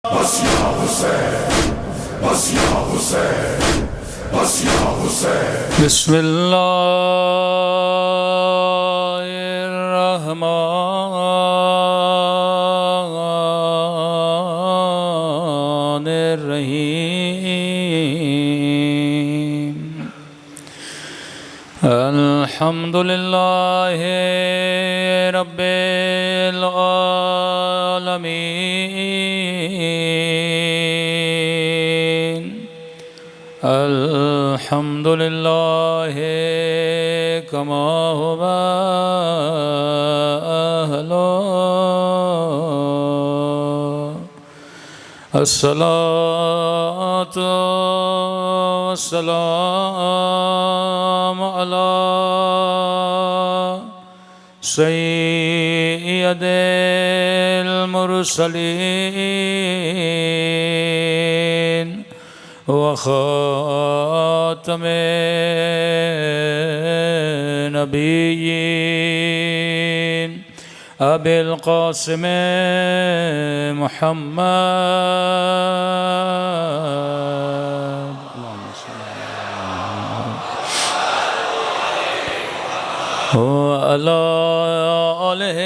بس یا حسین، بس یا حسین، بس یا حسین۔ بسم اللہ الرحمن الرحیم۔ الحمد للہ رب العالمین۔ الحمد للہ کما هو أهله۔ الصلاة والسلام على سيد المرسلين وخاتم النبيين أبي القاسم محمد وعلى آله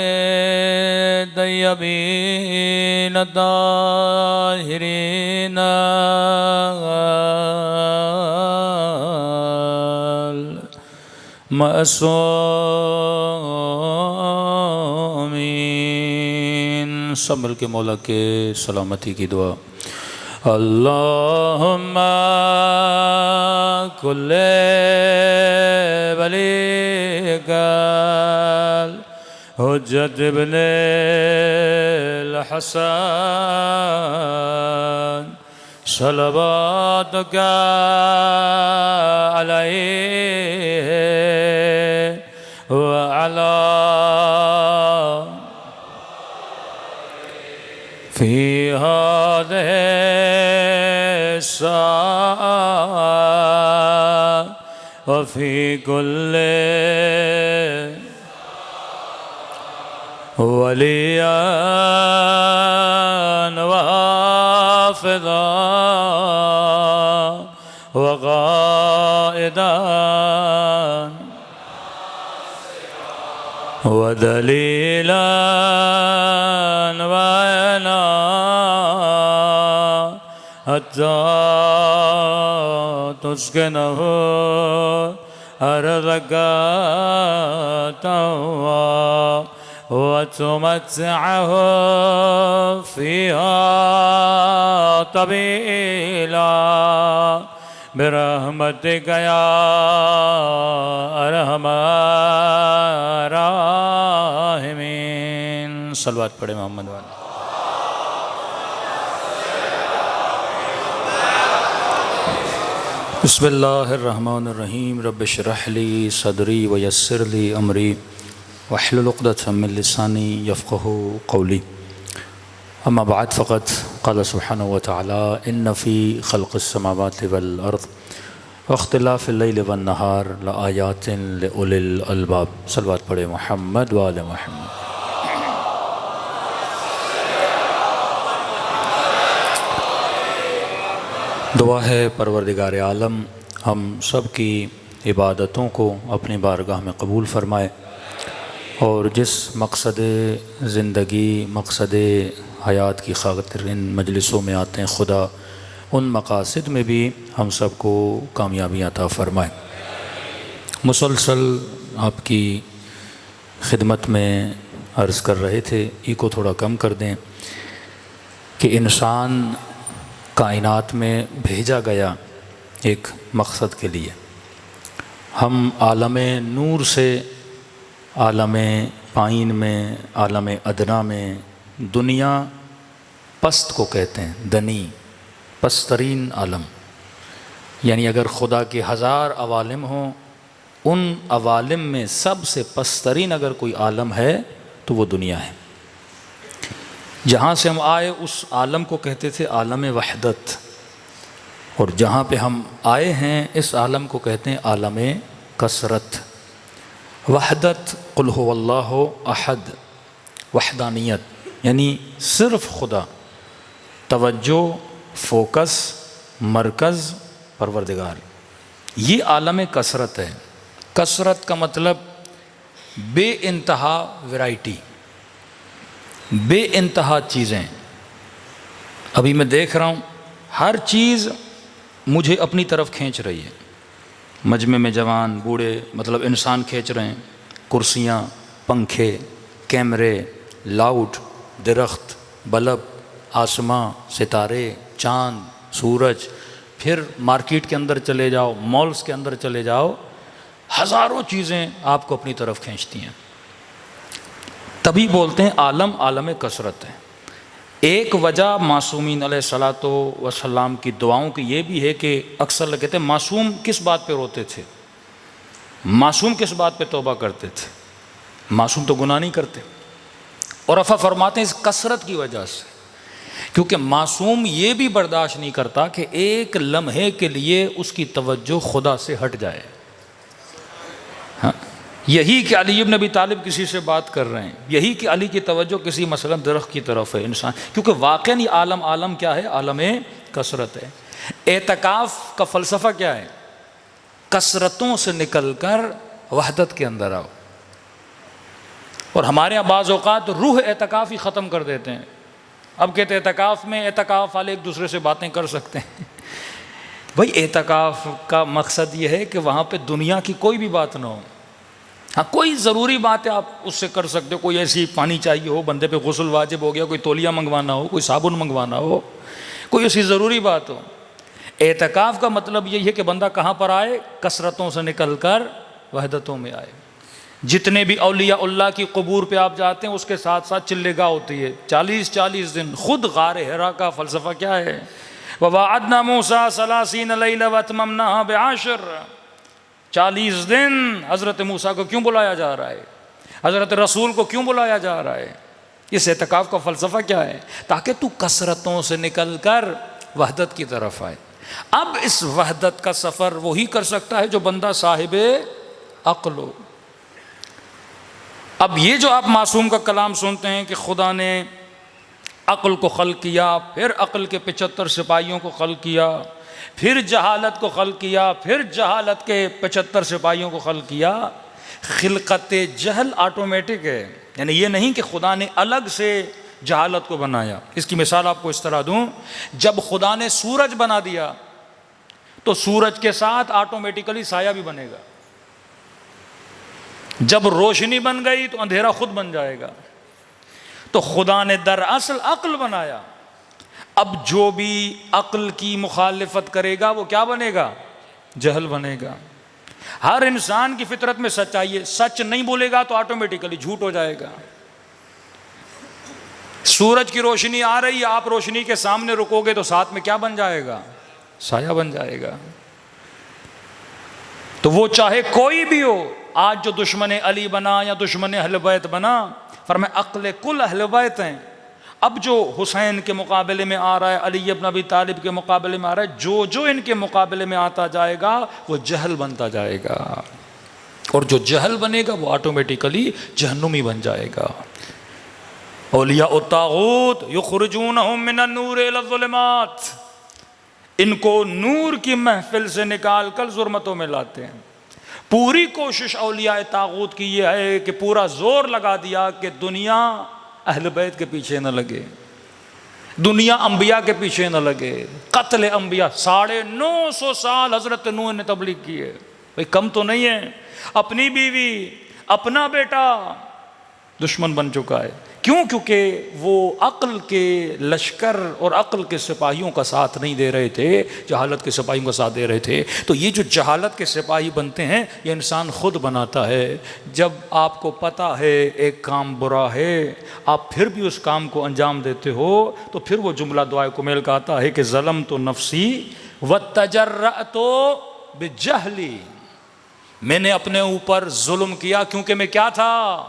الطيبين الطاهرين معصومین۔ سب مل کے مولا کے سلامتی کی دعا۔ اللہم کل ولیک حجت ابن الحسن صلواتک علیہ وعلا فی هذه الساعة وفي كل وليا وحافظا وقائدا ودليلا وعينا حتى تسكنه أرضك طوعا وتمتعه فيها طويلا برحمتك يا أرحم الراحمين۔ صلوات پڑھیں محمد والے۔ بسم اللہ الرحمن الرحیم۔ رب اشرح لی صدری ویسر لی امری واحلل عقدۃ من لسانی یفقهوا قولی۔ اما بعد فقط قال سبحانہ وتعالی ان فی خلق السماوات والارض واختلاف اللیل والنہار لآیات لأولی الالباب۔ صلوات پڑھیں محمد وآل محمد۔ دعا ہے پروردگار عالم ہم سب کی عبادتوں کو اپنی بارگاہ میں قبول فرمائے، اور جس مقصد زندگی مقصد حیات کی خاطر ان مجلسوں میں آتے ہیں خدا ان مقاصد میں بھی ہم سب کو کامیابی عطا فرمائے۔ مسلسل آپ کی خدمت میں عرض کر رہے تھے، کو تھوڑا کم کر دیں کہ انسان کائنات میں بھیجا گیا ایک مقصد کے لیے۔ ہم عالم نور سے عالم پائین میں عالم ادنا میں دنیا پست کو کہتے ہیں، دنی پسترین عالم، یعنی اگر خدا کے 1000 عوالم ہوں ان عوالم میں سب سے پسترین اگر کوئی عالم ہے تو وہ دنیا ہے۔ جہاں سے ہم آئے اس عالم کو کہتے تھے عالم وحدت، اور جہاں پہ ہم آئے ہیں اس عالم کو کہتے ہیں عالم کثرت۔ وحدت قل هو اللہ احد، وحدانیت یعنی صرف خدا، توجہ، فوکس، مرکز پروردگار، یہ عالم کثرت ہے۔ کثرت کا مطلب بے انتہا ویرائٹی، بے انتہا چیزیں۔ ابھی میں دیکھ رہا ہوں ہر چیز مجھے اپنی طرف کھینچ رہی ہے۔ مجمع میں جوان بوڑھے مطلب انسان کھینچ رہے ہیں، کرسیاں، پنکھے، کیمرے، لاؤڈ، درخت، بلب، آسماں، ستارے، چاند، سورج، پھر مارکیٹ کے اندر چلے جاؤ، مالز کے اندر چلے جاؤ، ہزاروں چیزیں آپ کو اپنی طرف کھینچتی ہیں۔ تبھی بولتے ہیں عالم کثرت ہے۔ ایک وجہ معصومین علیہ الصلاۃ والسلام کی دعاؤں کی یہ بھی ہے کہ اکثر لوگ کہتے ہیں معصوم کس بات پہ روتے تھے، معصوم کس بات پہ توبہ کرتے تھے؟ معصوم تو گناہ نہیں کرتے۔ اور افا فرماتے ہیں اس کثرت کی وجہ سے، کیونکہ معصوم یہ بھی برداشت نہیں کرتا کہ ایک لمحے کے لیے اس کی توجہ خدا سے ہٹ جائے۔ ہاں، یہی کہ علی ابن ابی طالب کسی سے بات کر رہے ہیں، یہی کہ علی کی توجہ کسی مثلا درخت کی طرف ہے انسان، کیونکہ واقعاً یہ عالم کیا ہے؟ عالم کثرت ہے۔ اعتکاف کا فلسفہ کیا ہے؟ کثرتوں سے نکل کر وحدت کے اندر آؤ۔ اور ہمارے یہاں بعض اوقات روح اعتکاف ہی ختم کر دیتے ہیں۔ اب کہتے ہیں اعتکاف میں اعتکاف والے ایک دوسرے سے باتیں کر سکتے ہیں۔ بھائی اعتکاف کا مقصد یہ ہے کہ وہاں پہ دنیا کی کوئی بھی بات نہ ہو۔ ہاں کوئی ضروری بات ہے آپ اس سے کر سکتے ہو، کوئی ایسی پانی چاہیے ہو، بندے پہ غسل واجب ہو گیا، کوئی تولیہ منگوانا ہو، کوئی صابن منگوانا ہو، کوئی ایسی ضروری بات ہو۔ اعتکاف کا مطلب یہ ہے کہ بندہ کہاں پر آئے؟ کثرتوں سے نکل کر وحدتوں میں آئے۔ جتنے بھی اولیاء اللہ کی قبور پہ آپ جاتے ہیں اس کے ساتھ ساتھ چلے گاہ ہوتی ہے 40 دن۔ خود غار حرا کا فلسفہ کیا ہے؟ وَوَعَدْنَا مُوسَىٰ 30 لَيْلَةً وَأَتْمَمْنَاهَا ب10۔ 40 دن حضرت موسیٰ کو کیوں بلایا جا رہا ہے؟ حضرت رسول کو کیوں بلایا جا رہا ہے؟ اس اعتکاف کا فلسفہ کیا ہے؟ تاکہ تو کثرتوں سے نکل کر وحدت کی طرف آئے۔ اب اس وحدت کا سفر وہی کر سکتا ہے جو بندہ صاحب عقل ہو۔ اب یہ جو آپ معصوم کا کلام سنتے ہیں کہ خدا نے عقل کو خلق کیا، پھر عقل کے 75 سپاہیوں کو خلق کیا، پھر جہالت کو خلق کیا، پھر جہالت کے 75 سپاہیوں کو خلق کیا، خلقت جہل آٹومیٹک ہے، یعنی یہ نہیں کہ خدا نے الگ سے جہالت کو بنایا۔ اس کی مثال آپ کو اس طرح دوں، جب خدا نے سورج بنا دیا تو سورج کے ساتھ آٹومیٹکلی سایہ بھی بنے گا، جب روشنی بن گئی تو اندھیرا خود بن جائے گا۔ تو خدا نے دراصل عقل بنایا، اب جو بھی عقل کی مخالفت کرے گا وہ کیا بنے گا؟ جہل بنے گا۔ ہر انسان کی فطرت میں سچائی ہے، سچ نہیں بولے گا تو آٹومیٹکلی جھوٹ ہو جائے گا۔ سورج کی روشنی آ رہی ہے، آپ روشنی کے سامنے رکو گے تو ساتھ میں کیا بن جائے گا؟ سایہ بن جائے گا۔ تو وہ چاہے کوئی بھی ہو، آج جو دشمن علی بنا یا دشمن اہل بیت بنا، فرمایا عقل کل اہل بیت ہیں۔ اب جو حسین کے مقابلے میں آ رہا ہے، علی ابن ابی طالب کے مقابلے میں آ رہا ہے، جو ان کے مقابلے میں آتا جائے گا وہ جہل بنتا جائے گا، اور جو جہل بنے گا وہ آٹومیٹیکلی جہنمی بن جائے گا۔ اولیاء الطاغوت یخرجونہم من النور الی الظلمات، ان کو نور کی محفل سے نکال کر ظلمتوں میں لاتے ہیں۔ پوری کوشش اولیاء طاغوت کی یہ ہے کہ پورا زور لگا دیا کہ دنیا اہل بیت کے پیچھے نہ لگے، دنیا انبیاء کے پیچھے نہ لگے، قتل انبیاء۔ 950 سال حضرت نوح نے تبلیغ کی ہے، بھئی کم تو نہیں ہے۔ اپنی بیوی، اپنا بیٹا دشمن بن چکا ہے۔ کیوں؟ کیونکہ وہ عقل کے لشکر اور عقل کے سپاہیوں کا ساتھ نہیں دے رہے تھے، جہالت کے سپاہیوں کا ساتھ دے رہے تھے۔ تو یہ جو جہالت کے سپاہی بنتے ہیں یہ انسان خود بناتا ہے۔ جب آپ کو پتہ ہے ایک کام برا ہے، آپ پھر بھی اس کام کو انجام دیتے ہو، تو پھر وہ جملہ دعائے کمیل کا آتا ہے کہ ظلمت نفسی وتجرأت بجہلی، میں نے اپنے اوپر ظلم کیا کیونکہ میں کیا تھا؟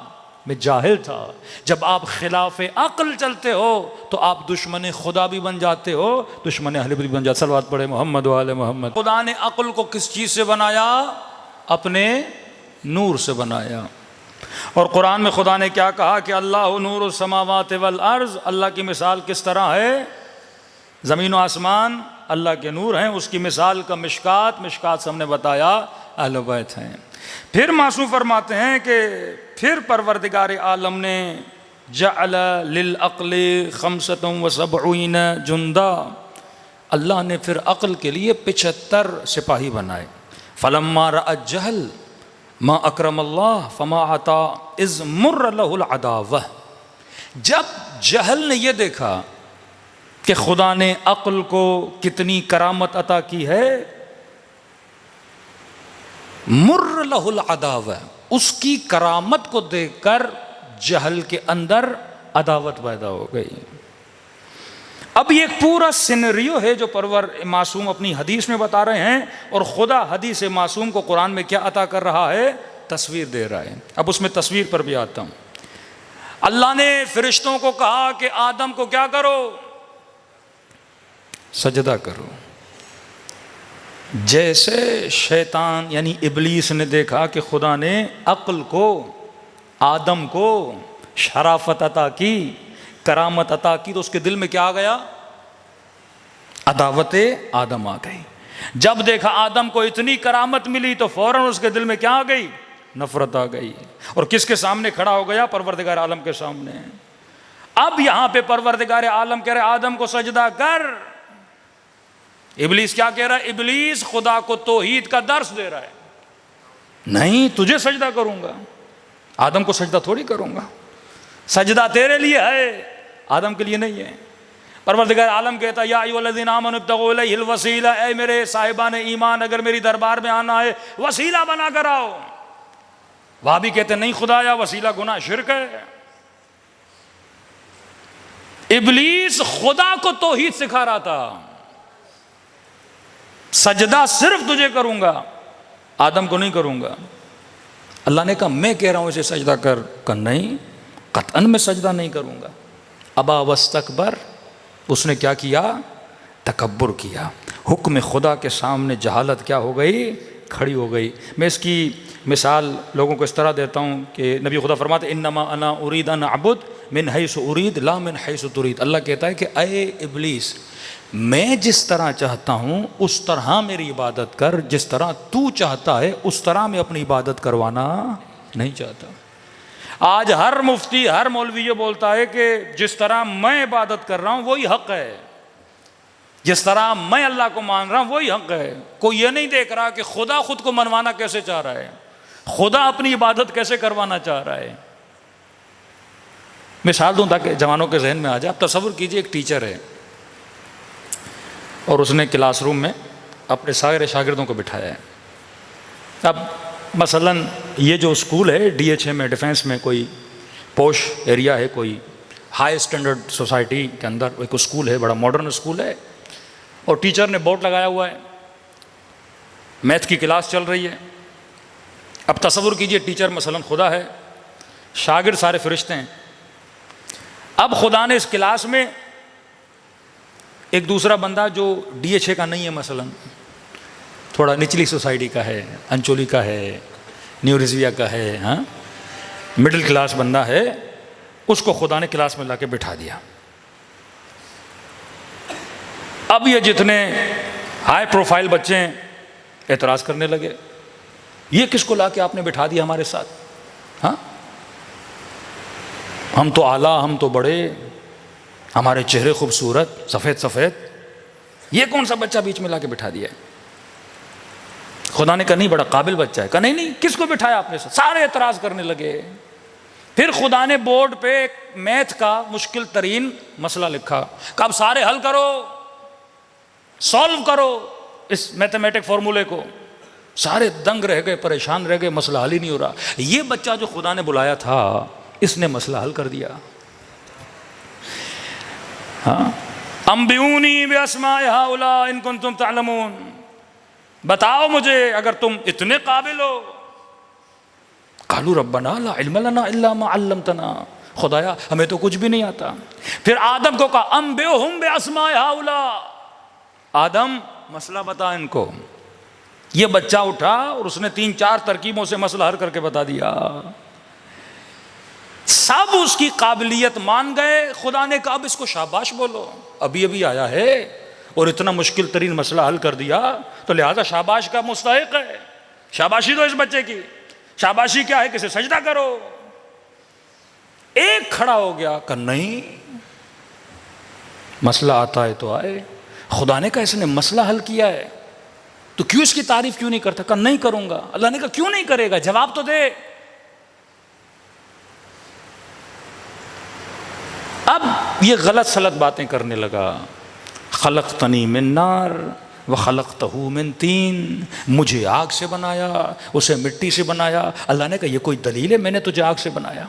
میں جاہل تھا۔ جب آپ خلاف عقل چلتے ہو تو آپ دشمن خدا بھی بن جاتے ہو، دشمن اہل بیت بھی بن جاتے۔ صلوات پڑھے محمد و آل محمد۔ خدا نے عقل کو کس چیز سے بنایا؟ اپنے نور سے بنایا۔ اور قرآن میں خدا نے کیا کہا کہ اللہ نور السماوات والارض، اللہ کی مثال کس طرح ہے؟ زمین و آسمان اللہ کے نور ہیں، اس کی مثال کا مشکات، مشکات سے ہم نے بتایا اہل بیت ہیں۔ پھر معصوم فرماتے ہیں کہ پھر پروردگار عالم نے جعل للعقل 75 جندا، اللہ نے پھر عقل کے لیے 75 سپاہی بنائے۔ فلما رأى الجہل ما اکرم اللہ فما عطا اذ مر له العداوہ، جب جہل نے یہ دیکھا کہ خدا نے عقل کو کتنی کرامت عطا کی ہے، مر له العداوہ، اس کی کرامت کو دیکھ کر جہل کے اندر عداوت پیدا ہو گئی۔ اب یہ ایک پورا سینریو ہے جو پرور معصوم اپنی حدیث میں بتا رہے ہیں، اور خدا حدیث معصوم کو قرآن میں کیا عطا کر رہا ہے؟ تصویر دے رہا ہے۔ اب اس میں تصویر پر بھی آتا ہوں۔ اللہ نے فرشتوں کو کہا کہ آدم کو کیا کرو؟ سجدہ کرو۔ جیسے شیطان یعنی ابلیس نے دیکھا کہ خدا نے عقل کو، آدم کو شرافت عطا کی، کرامت عطا کی، تو اس کے دل میں کیا آ گیا؟ عداوت آدم آ گئی۔ جب دیکھا آدم کو اتنی کرامت ملی تو فوراً اس کے دل میں کیا آ گئی؟ نفرت آ گئی۔ اور کس کے سامنے کھڑا ہو گیا؟ پروردگار عالم کے سامنے۔ اب یہاں پہ پروردگار عالم کہہ رہے آدم کو سجدہ کر۔ ابلیس کیا کہہ رہا ہے؟ ابلیس خدا کو توحید کا درس دے رہا ہے، نہیں تجھے سجدہ کروں گا، آدم کو سجدہ تھوڑی کروں گا، سجدہ تیرے لیے ہے، آدم کے لیے نہیں ہے۔ پروردگار عالم کہتا ہے یا ایھا الذین آمنوا ابتغوا الیہ الوسیلہ، اے میرے صاحبان ایمان اگر میری دربار میں آنا ہے وسیلہ بنا کر آؤ۔ وہاں بھی کہتے ہیں نہیں خدایا وسیلہ گناہ شرک ہے۔ ابلیس خدا کو توحید سکھا رہا تھا، سجدہ صرف تجھے کروں گا، آدم کو نہیں کروں گا۔ اللہ نے کہا میں کہہ رہا ہوں اسے سجدہ کر، کہ نہیں قطعاً میں سجدہ نہیں کروں گا۔ ابا واستکبر، اس نے کیا کیا؟ تکبر کیا۔ حکم خدا کے سامنے جہالت کیا ہو گئی؟ کھڑی ہو گئی۔ میں اس کی مثال لوگوں کو اس طرح دیتا ہوں کہ نبی خدا فرماتے انما انا ارید ان اعبد من حیث ارید لا من حیث ترید۔ اللہ کہتا ہے کہ اے ابلیس، میں جس طرح چاہتا ہوں اس طرح میری عبادت کر، جس طرح تو چاہتا ہے اس طرح میں اپنی عبادت کروانا نہیں چاہتا۔ آج ہر مفتی، ہر مولوی یہ بولتا ہے کہ جس طرح میں عبادت کر رہا ہوں وہی حق ہے، جس طرح میں اللہ کو مان رہا ہوں وہی حق ہے۔ کوئی یہ نہیں دیکھ رہا کہ خدا خود کو منوانا کیسے چاہ رہا ہے، خدا اپنی عبادت کیسے کروانا چاہ رہا ہے۔ مثال دوں تاکہ جوانوں کے ذہن میں آ جائے۔ آپ تصور کیجئے ایک ٹیچر ہے اور اس نے کلاس روم میں اپنے سارے شاگردوں کو بٹھایا ہے۔ اب مثلاً یہ جو اسکول ہے ڈی ایچ اے میں، ڈیفینس میں، کوئی پوش ایریا ہے، کوئی ہائی اسٹینڈرڈ سوسائٹی کے اندر ایک اسکول ہے، بڑا ماڈرن اسکول ہے، اور ٹیچر نے بورڈ لگایا ہوا ہے، میتھ کی کلاس چل رہی ہے۔ اب تصور کیجئے ٹیچر مثلاً خدا ہے، شاگرد سارے فرشتے ہیں۔ اب خدا نے اس کلاس میں ایک دوسرا بندہ جو ڈی ایچ اے کا نہیں ہے، مثلاً تھوڑا نچلی سوسائٹی کا ہے، انچولی کا ہے، نیو رضویہ کا ہے، ہاں مڈل کلاس بندہ ہے، اس کو خدا نے کلاس میں لا کے بٹھا دیا۔ اب یہ جتنے ہائی پروفائل بچے ہیں اعتراض کرنے لگے، یہ کس کو لا کے آپ نے بٹھا دیا ہمارے ساتھ؟ ہاں ہم تو اعلیٰ، ہم تو بڑے، ہمارے چہرے خوبصورت سفید سفید، یہ کون سا بچہ بیچ میں لا کے بٹھا دیا ہے؟ خدا نے کہا نہیں بڑا قابل بچہ ہے۔ کہا نہیں نہیں، کس کو بٹھایا آپ نے؟ سارے اعتراض کرنے لگے۔ پھر خدا نے بورڈ پہ ایک میتھ کا مشکل ترین مسئلہ لکھا، کہ اب سارے حل کرو، سالو کرو اس میتھمیٹک فارمولے کو۔ سارے دنگ رہ گئے، پریشان رہ گئے، مسئلہ حل ہی نہیں ہو رہا۔ یہ بچہ جو خدا نے بلایا تھا اس نے مسئلہ حل کر دیا۔ ہاں انبئونی باسماء ہؤلاء ان کنتم تعلمون، بتاؤ مجھے اگر تم اتنے قابل ہو۔ قالوا ربنا لا علم لنا الا ما علمتنا، خدایا ہمیں تو کچھ بھی نہیں آتا۔ پھر آدم کو کہا انبئہم باسماء ہؤلاء، آدم مسئلہ بتا ان کو۔ یہ بچہ اٹھا اور اس نے 3-4 ترکیبوں سے مسئلہ حل کر کے بتا دیا۔ سب اس کی قابلیت مان گئے۔ خدا نے کہا اب اس کو شاباش بولو، ابھی ابھی آیا ہے اور اتنا مشکل ترین مسئلہ حل کر دیا، تو لہذا شاباش کا مستحق ہے، شاباشی دو اس بچے کی۔ شاباشی کیا ہے؟ کسے سجدہ کرو۔ ایک کھڑا ہو گیا کہ نہیں، مسئلہ آتا ہے تو آئے، خدا نے کہا اس نے مسئلہ حل کیا ہے تو کیوں اس کی تعریف کیوں نہیں کرتا؟ کہا نہیں کروں گا۔ اللہ نے کہا کیوں نہیں کرے گا؟ جواب تو دے۔ اب یہ غلط سلط باتیں کرنے لگا، خلقتنی من نار وخلقتہ من طین، مجھے آگ سے بنایا اسے مٹی سے بنایا۔ اللہ نے کہا یہ کوئی دلیل ہے؟ میں نے تجھے آگ سے بنایا۔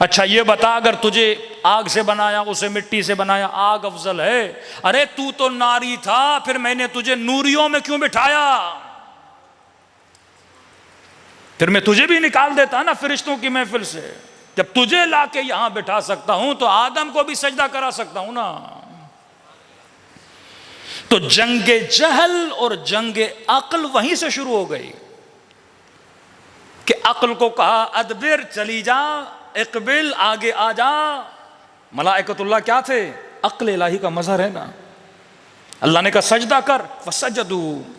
اچھا یہ بتا، اگر تجھے آگ سے بنایا اسے مٹی سے بنایا، آگ افضل ہے؟ ارے تو ناری تھا، پھر میں نے تجھے نوریوں میں کیوں بٹھایا؟ پھر میں تجھے بھی نکال دیتا نا فرشتوں کی محفل سے۔ جب تجھے لا کے یہاں بٹھا سکتا ہوں تو آدم کو بھی سجدہ کرا سکتا ہوں نا۔ تو جنگ جہل اور جنگ عقل وہیں سے شروع ہو گئی کہ عقل کو کہا ادبر، چلی جا، اقبل، آگے آ جا۔ ملائکۃ اللہ کیا تھے؟ عقل الہی کا مظہر ہے نا۔ اللہ نے کہا سجدہ کر، فسجدوا،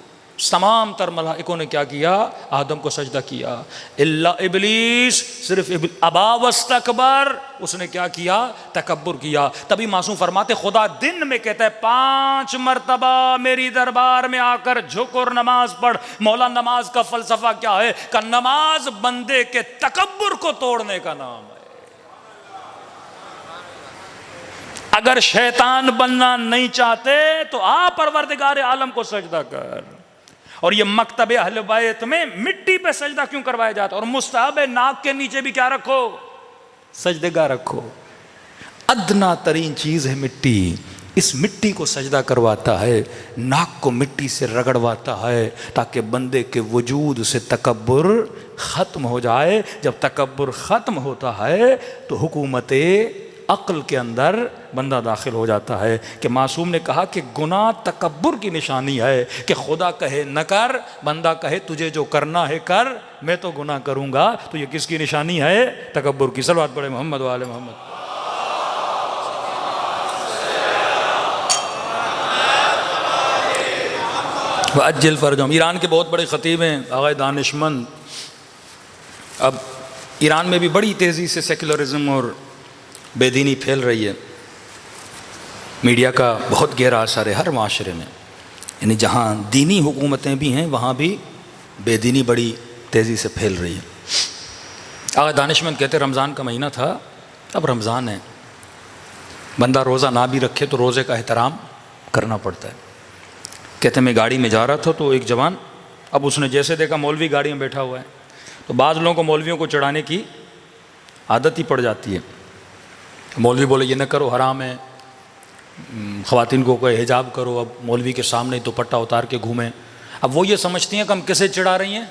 تمام تر ملائکوں نے کیا کیا؟ آدم کو سجدہ کیا، الا ابلیس، صرف ابا واستکبر، اس نے کیا کیا؟ تکبر کیا۔ تبھی معصوم فرماتے خدا دن میں کہتا ہے 5 مرتبہ میری دربار میں آ کر جھک اور نماز پڑھ۔ مولا نماز کا فلسفہ کیا ہے؟ کہ نماز بندے کے تکبر کو توڑنے کا نام ہے۔ اگر شیطان بننا نہیں چاہتے تو آپ پروردگار عالم کو سجدہ کر۔ اور یہ مکتب اہل بیت میں مٹی پہ سجدہ کیوں کروایا جاتا؟ اور مستحب ناک کے نیچے بھی کیا رکھو؟ سجدے گاہ رکھو۔ ادنا ترین چیز ہے مٹی، اس مٹی کو سجدہ کرواتا ہے، ناک کو مٹی سے رگڑواتا ہے تاکہ بندے کے وجود سے تکبر ختم ہو جائے۔ جب تکبر ختم ہوتا ہے تو حکومت عقل کے اندر بندہ داخل ہو جاتا ہے۔ کہ معصوم نے کہا کہ گناہ تکبر کی نشانی ہے، کہ خدا کہے نہ کر، بندہ کہے تجھے جو کرنا ہے کر، میں تو گناہ کروں گا۔ تو یہ کس کی نشانی ہے؟ تکبر کی۔ صلوات پڑھے محمد و آل محمد۔ وَأَجِّلْ فَرْجَهُمْ۔ ایران کے بہت بڑے خطیب ہیں آغا دانشمند۔ اب ایران میں بھی بڑی تیزی سے سیکولرزم اور بے دینی پھیل رہی ہے، میڈیا کا بہت گہرا اثر ہے ہر معاشرے میں، یعنی جہاں دینی حکومتیں بھی ہیں وہاں بھی بے دینی بڑی تیزی سے پھیل رہی ہے۔ آغا دانشمند کہتے رمضان کا مہینہ تھا، اب رمضان ہے، بندہ روزہ نہ بھی رکھے تو روزے کا احترام کرنا پڑتا ہے۔ کہتے میں گاڑی میں جا رہا تھا تو ایک جوان، اب اس نے جیسے دیکھا مولوی گاڑی میں بیٹھا ہوا ہے، تو بعض لوگوں کو مولویوں کو چڑھانے کی عادت ہی پڑ جاتی ہے۔ مولوی بولے یہ نہ کرو حرام ہے، خواتین کو کوئی حجاب کرو، اب مولوی کے سامنے دوپٹہ اتار کے گھومیں۔ اب وہ یہ سمجھتی ہیں کہ ہم کسے چڑھا رہی ہیں؟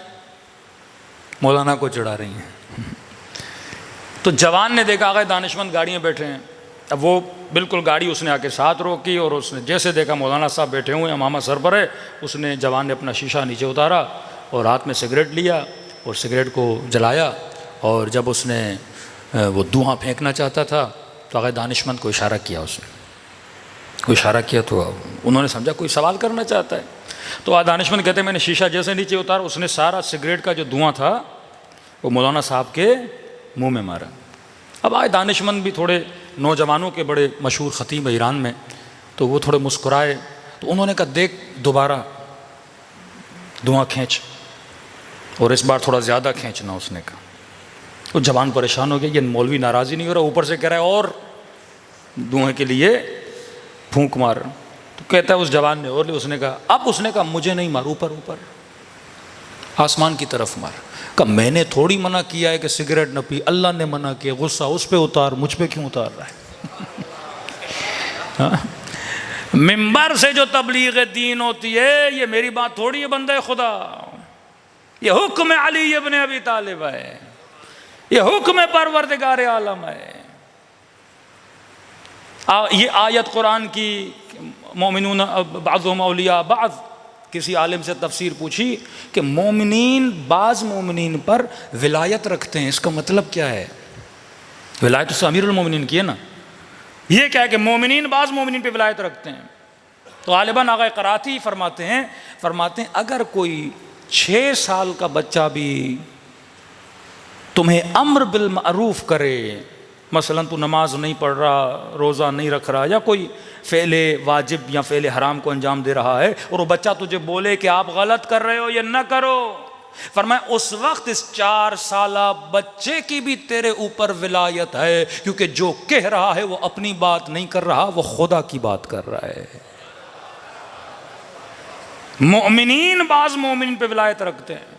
مولانا کو چڑھا رہی ہیں۔ تو جوان نے دیکھا آگے دانشمند گاڑی میں بیٹھے ہیں، اب وہ بالکل گاڑی اس نے آ کے ساتھ روکی اور اس نے جیسے دیکھا مولانا صاحب بیٹھے ہوئے ہیں، امامہ سر پر ہے، اس نے جوان نے اپنا شیشہ نیچے اتارا اور ہاتھ میں سگریٹ لیا اور سگریٹ کو جلایا، اور جب اس نے وہ دھواں پھینکنا چاہتا تھا تو آگے دانشمند کو اشارہ کیا، اس نے کو اشارہ کیا تو انہوں نے سمجھا کوئی سوال کرنا چاہتا ہے۔ تو آگے دانشمند کہتے ہیں میں نے شیشہ جیسے نیچے اتارا، اس نے سارا سگریٹ کا جو دھواں تھا وہ مولانا صاحب کے منہ میں مارا۔ اب آگے دانشمند بھی تھوڑے نوجوانوں کے بڑے مشہور خطیب ہیں ایران میں، تو وہ تھوڑے مسکرائے، تو انہوں نے کہا دیکھ دوبارہ دھواں کھینچ، اور اس بار تھوڑا زیادہ کھینچنا، اس نے کہا۔ تو جوان پریشان ہو گیا، یہ مولوی ناراضی نہیں ہو رہا، اوپر سے کہہ رہا ہے اور دھوئیں کے لیے پھونک مار۔ تو کہتا ہے اس جوان نے اور اس نے کہا، اب اس نے کہا مجھے نہیں مار، اوپر اوپر آسمان کی طرف مار۔ کہ میں نے تھوڑی منع کیا ہے کہ سگریٹ نہ پی، اللہ نے منع کیا، غصہ اس پہ اتار، مجھ پہ کیوں اتار رہا ہے؟ ممبر سے جو تبلیغ دین ہوتی ہے یہ میری بات تھوڑی ہے بندہ خدا، یہ حکم علی ابن ابی طالب ہے، یہ حکم پروردگار عالم ہے۔ یہ آیت قرآن کی مومنون بعضهم اولیاء بعض، کسی عالم سے تفسیر پوچھی کہ مومنین بعض مومنین پر ولایت رکھتے ہیں، اس کا مطلب کیا ہے؟ ولایت اس امیر المومنین کی ہے نا، یہ کیا ہے کہ مومنین بعض مومنین پہ ولایت رکھتے ہیں. تو غالباً آقا قراتی فرماتے ہیں اگر کوئی 6 سال کا بچہ بھی تمہیں امر بالمعروف کرے، مثلا تو نماز نہیں پڑھ رہا، روزہ نہیں رکھ رہا، یا کوئی فعل واجب یا فعل حرام کو انجام دے رہا ہے، اور وہ بچہ تجھے بولے کہ آپ غلط کر رہے ہو، یہ نہ کرو، فرمایا اس وقت اس 4 سالہ بچے کی بھی تیرے اوپر ولایت ہے، کیونکہ جو کہہ رہا ہے وہ اپنی بات نہیں کر رہا، وہ خدا کی بات کر رہا ہے. مومنین بعض مومنین پہ ولایت رکھتے ہیں.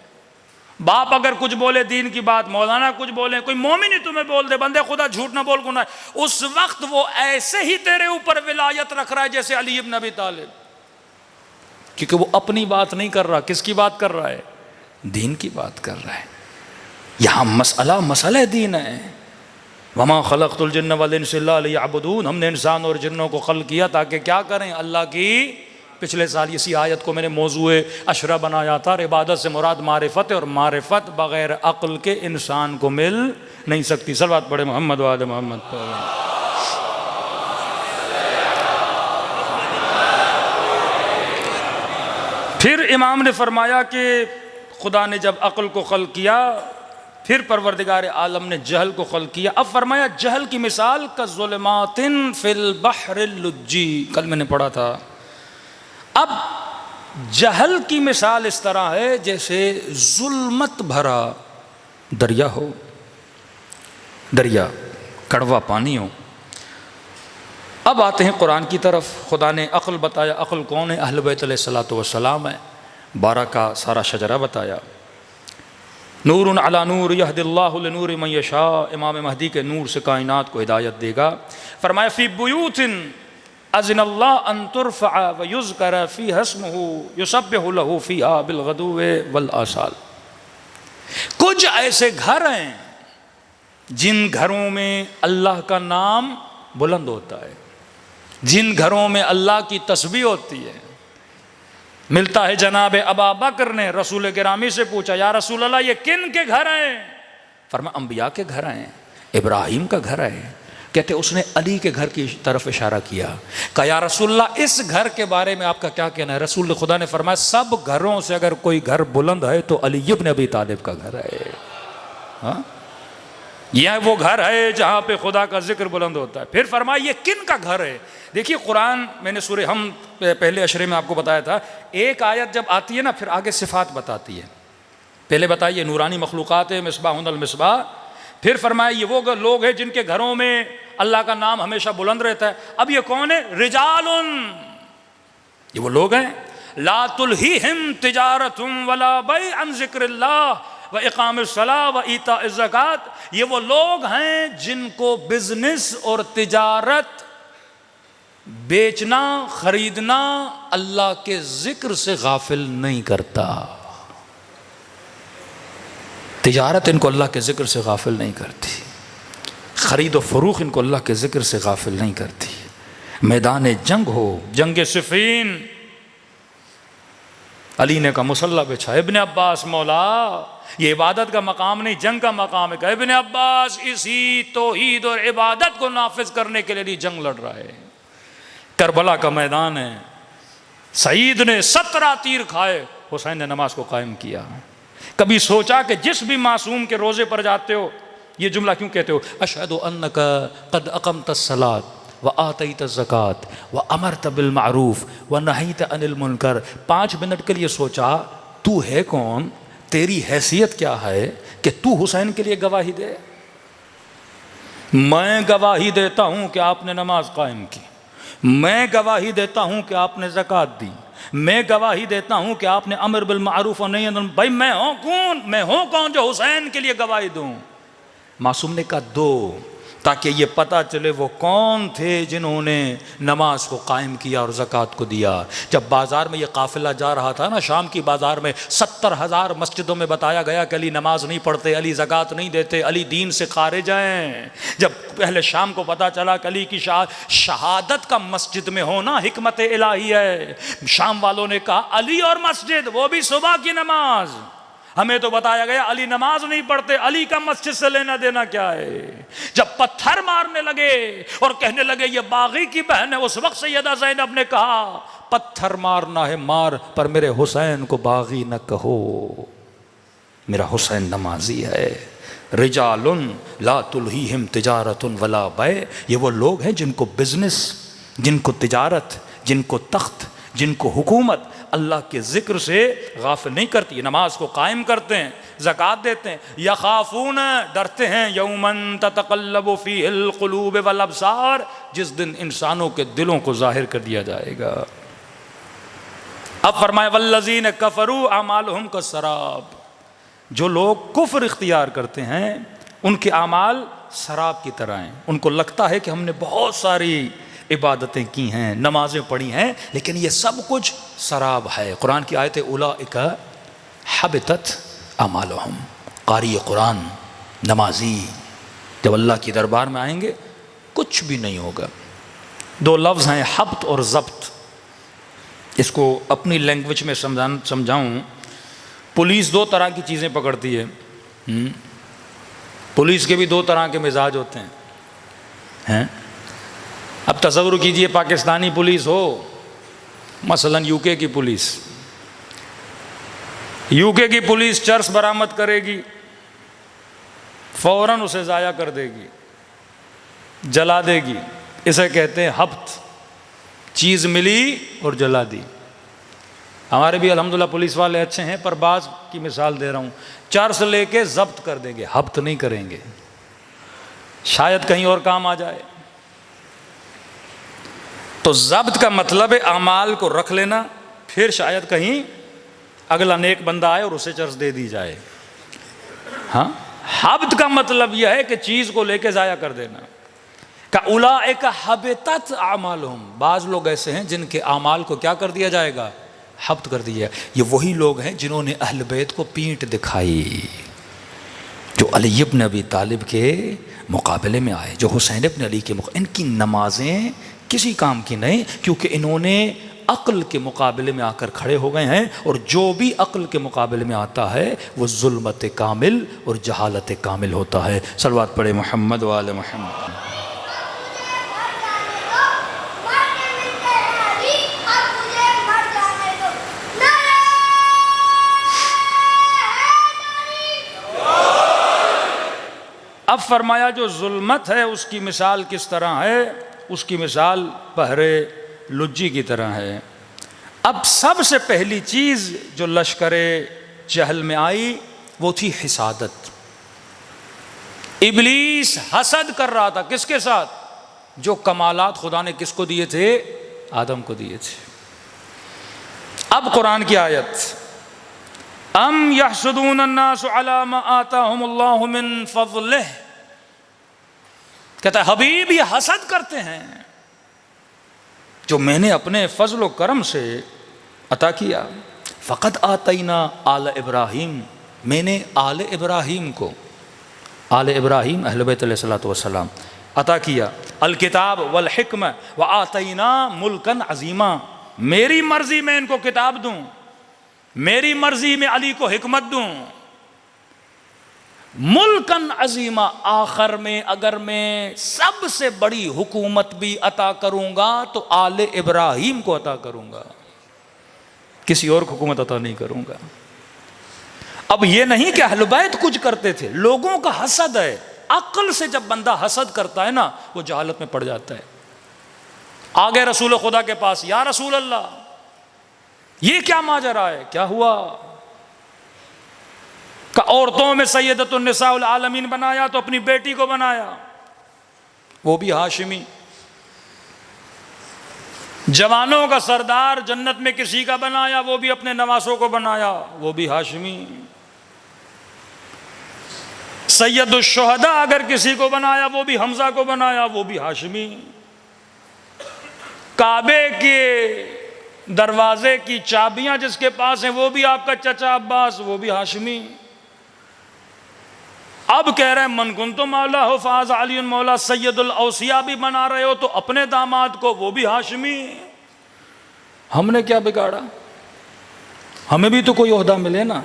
باپ اگر کچھ بولے دین کی بات، مولانا کچھ بولے، کوئی مومن ہی تمہیں بول دے بندے خدا جھوٹ نہ بول گناہ، اس وقت وہ ایسے ہی تیرے اوپر ولایت رکھ رہا ہے جیسے علی ابن ابی طالب، کیونکہ وہ اپنی بات نہیں کر رہا. کس کی بات کر رہا ہے؟ دین کی بات کر رہا ہے. یہاں مسئلہ دین ہے. وما خلقت الجن والانس الا لیعبدون، ہم نے انسان اور جنوں کو خلق کیا تاکہ کیا کریں؟ اللہ کی. پچھلے سال اسی آیت کو میں نے موضوع عشرہ بنایا تھا، اور عبادت سے مراد معرفت ہے، اور معرفت بغیر عقل کے انسان کو مل نہیں سکتی. صلوات پڑھے محمد وآل محمد پر. پھر امام نے فرمایا کہ خدا نے جب عقل کو خلق کیا، پھر پروردگار عالم نے جہل کو خلق کیا. اب فرمایا جہل کی مثال کظلمات فی البحر اللجی، کل میں نے پڑھا تھا. اب جہل کی مثال اس طرح ہے جیسے ظلمت بھرا دریا ہو، دریا کڑوا پانی ہو. اب آتے ہیں قرآن کی طرف. خدا نے عقل بتایا. عقل کون ہے؟ اہل بیت علیہ الصلوۃ والسلام ہے. 12 کا سارا شجرہ بتایا. نور علی نور یہدی اللہ لنور من یشاء، امام مہدی کے نور سے کائنات کو ہدایت دے گا. فرمایا فی بیوت اذن اللہ ان ترفع ویذکر فیہا اسمہ یسبح لہ فیہا بالغدو والآصال. کچھ ایسے گھر ہیں جن گھروں میں اللہ کا نام بلند ہوتا ہے، جن گھروں میں اللہ کی تسبیح ہوتی ہے. ملتا ہے جناب ابا بکر نے رسول گرامی سے پوچھا یا رسول اللہ یہ کن کے گھر ہیں؟ فرمایا انبیاء کے گھر ہیں، ابراہیم کا گھر ہے. کہتے اس نے علی کے گھر کی طرف اشارہ کیا. کہا یا رسول اللہ اس گھر کے بارے میں آپ کا کیا کہنا ہے؟ رسول خدا نے فرمایا سب گھروں سے اگر کوئی گھر بلند ہے تو علی ابن ابی طالب کا گھر ہے. ہاں یہ وہ گھر ہے جہاں پہ خدا کا ذکر بلند ہوتا ہے. پھر فرمایا یہ کن کا گھر ہے؟ دیکھیے قرآن میں نے سورہ ہم پہلے اشرے میں آپ کو بتایا تھا، ایک آیت جب آتی ہے نا پھر آگے صفات بتاتی ہے. پہلے بتائیے نورانی مخلوقات ہے، مصباح المصباح. پھر فرمایا یہ وہ لوگ ہیں جن کے گھروں میں اللہ کا نام ہمیشہ بلند رہتا ہے. اب یہ کون ہے؟ رجال، یہ وہ لوگ ہیں لا تلہیہم تجارت ولا بیع عن ذکر اللہ واقام الصلاۃ وایتاء الزکوٰۃ. یہ وہ لوگ ہیں جن کو بزنس اور تجارت، بیچنا خریدنا اللہ کے ذکر سے غافل نہیں کرتا. تجارت ان کو اللہ کے ذکر سے غافل نہیں کرتی، خرید و فروخت ان کو اللہ کے ذکر سے غافل نہیں کرتی. میدان جنگ ہو، جنگ صفین، علی نے کہا مسلح بچھا. ابن عباس مولا یہ عبادت کا مقام نہیں جنگ کا مقام ہے. کہ ابن عباس اسی توحید اور عبادت کو نافذ کرنے کے لیے جنگ لڑ رہا ہے. کربلا کا میدان ہے. سعید نے 17 تیر کھائے، حسین نے نماز کو قائم کیا. کبھی سوچا کہ جس بھی معصوم کے روزے پر جاتے ہو یہ جملہ کیوں کہتے ہو؟ اشہد انک قد اقمت الصلاۃ وآتیت الزکوٰۃ وامرت بالمعروف ونہیت عن المنکر. 5 منٹ کے لیے سوچا تو ہے کون، تیری حیثیت کیا ہے کہ تو حسین کے لیے گواہی دے؟ میں گواہی دیتا ہوں کہ آپ نے نماز قائم کی، میں گواہی دیتا ہوں کہ آپ نے زکوٰۃ دی، میں گواہی دیتا ہوں کہ آپ نے امر بالمعروف اور نہی عن المنکر. بھائی میں ہوں کون جو حسین کے لیے گواہی دوں؟ معصوم نے کہا دو، تاکہ یہ پتہ چلے وہ کون تھے جنہوں نے نماز کو قائم کیا اور زکوٰۃ کو دیا. جب بازار میں یہ قافلہ جا رہا تھا نا شام کی بازار میں، 70,000 مسجدوں میں بتایا گیا کہ علی نماز نہیں پڑھتے، علی زکوٰۃ نہیں دیتے، علی دین سے خارج ہیں. جب پہلے شام کو پتہ چلا کہ علی کی شہادت کا مسجد میں ہونا حکمت الہی ہے، شام والوں نے کہا علی اور مسجد، وہ بھی صبح کی نماز. ہمیں تو بتایا گیا علی نماز نہیں پڑھتے، علی کا مسجد سے لینا دینا کیا ہے؟ جب پتھر مارنے لگے اور کہنے لگے یہ باغی کی بہن ہے، اس وقت سیدہ زینب نے کہا پتھر مارنا ہے مار، پر میرے حسین کو باغی نہ کہو، میرا حسین نمازی ہے۔ رجال لا تلہیہم تجارت ولا بیع، یہ وہ لوگ ہیں جن کو بزنس، جن کو تجارت، جن کو تخت، جن کو حکومت اللہ کے ذکر سے غافل نہیں کرتی، نماز کو قائم کرتے ہیں، زکوٰۃ دیتے ہیں۔ یخافون، ڈرتے ہیں، یومن تتقلب فیہ القلوب والابصار، جس دن انسانوں کے دلوں کو ظاہر کر دیا جائے گا۔ اب فرمایا والذین کفروا اعمالہم کالسراب، جو لوگ کفر اختیار کرتے ہیں ان کے اعمال سراب کی طرح ہیں، ان کو لگتا ہے کہ ہم نے بہت ساری عبادتیں کی ہیں، نمازیں پڑھی ہیں، لیکن یہ سب کچھ سراب ہے۔ قرآن کی آیت اولئک حبطت اعمالہم، قاری قرآن، نمازی جب اللہ کی دربار میں آئیں گے کچھ بھی نہیں ہوگا۔ دو لفظ ہیں حبط اور ضبط، اس کو اپنی لینگویج میں سمجھاؤں، پولیس دو طرح کی چیزیں پکڑتی ہے، پولیس کے بھی دو طرح کے مزاج ہوتے ہیں۔ اب تصور کیجئے پاکستانی پولیس ہو، مثلا یو کے کی پولیس، یو کے کی پولیس چرس برآمد کرے گی، فوراً اسے ضائع کر دے گی، جلا دے گی، اسے کہتے ہیں حبط، چیز ملی اور جلا دی۔ ہمارے بھی الحمدللہ پولیس والے اچھے ہیں، پر بعض کی مثال دے رہا ہوں، چرس لے کے ضبط کر دیں گے، حبط نہیں کریں گے، شاید کہیں اور کام آ جائے۔ تو ضبط کا مطلب ہے اعمال کو رکھ لینا، پھر شاید کہیں اگلا نیک بندہ آئے اور اسے چرس دے دی جائے۔ ہاں، حبط کا مطلب یہ ہے کہ چیز کو لے کے ضائع کر دینا۔ اولئک حبطت اعمالہم، بعض لوگ ایسے ہیں جن کے اعمال کو کیا کر دیا جائے گا؟ حبط کر دیا۔ یہ وہی لوگ ہیں جنہوں نے اہل بیت کو پیٹ دکھائی، جو علی ابن ابی طالب کے مقابلے میں آئے، جو حسین ابن علی کے ان کی نمازیں کسی کام کی نہیں، کیونکہ انہوں نے عقل کے مقابلے میں آ کر کھڑے ہو گئے ہیں، اور جو بھی عقل کے مقابلے میں آتا ہے وہ ظلمت کامل اور جہالت کامل ہوتا ہے۔ صلوات پڑھے محمد و آل محمد۔ اب فرمایا جو ظلمت ہے اس کی مثال کس طرح ہے؟ اس کی مثال بحر لجی کی طرح ہے۔ اب سب سے پہلی چیز جو لشکر جہل میں آئی وہ تھی حسادت۔ ابلیس حسد کر رہا تھا، کس کے ساتھ؟ جو کمالات خدا نے کس کو دیے تھے؟ آدم کو دیے تھے۔ اب قرآن کی آیت، ام یحسدون الناس علی ما آتاہم اللہ من فضلہ، کہتا ہے حبیب یہ حسد کرتے ہیں جو میں نے اپنے فضل و کرم سے عطا کیا۔ فقد آتینا آل ابراہیم، میں نے آل ابراہیم کو، آل ابراہیم اہل بیت علیہ الصلوۃ والسلام عطا کیا، الکتاب والحکمہ وآتینا ملکا عظیما، میری مرضی میں ان کو کتاب دوں، میری مرضی میں علی کو حکمت دوں، ملکن عظیمہ، آخر میں اگر میں سب سے بڑی حکومت بھی عطا کروں گا تو آل ابراہیم کو عطا کروں گا، کسی اور کو حکومت عطا نہیں کروں گا۔ اب یہ نہیں کہ اہل بیت کچھ کرتے تھے، لوگوں کا حسد ہے۔ عقل سے جب بندہ حسد کرتا ہے نا وہ جہالت میں پڑ جاتا ہے۔ آگے رسول خدا کے پاس، یا رسول اللہ یہ کیا ماجرا ہے، کیا ہوا؟ کہ عورتوں میں سیدۃ النساء العالمین بنایا تو اپنی بیٹی کو بنایا، وہ بھی ہاشمی۔ جوانوں کا سردار جنت میں کسی کا بنایا، وہ بھی اپنے نواسوں کو بنایا، وہ بھی ہاشمی۔ سید الشہداء اگر کسی کو بنایا وہ بھی حمزہ کو بنایا، وہ بھی ہاشمی۔ کعبے کے دروازے کی چابیاں جس کے پاس ہیں وہ بھی آپ کا چچا عباس، وہ بھی ہاشمی۔ اب کہہ رہے ہیں من کنت مولا ہو فاز علی مولا، سید الاوصیاء بھی بنا رہے ہو تو اپنے داماد کو، وہ بھی ہاشمی۔ ہم نے کیا بگاڑا؟ ہمیں بھی تو کوئی عہدہ ملے نا۔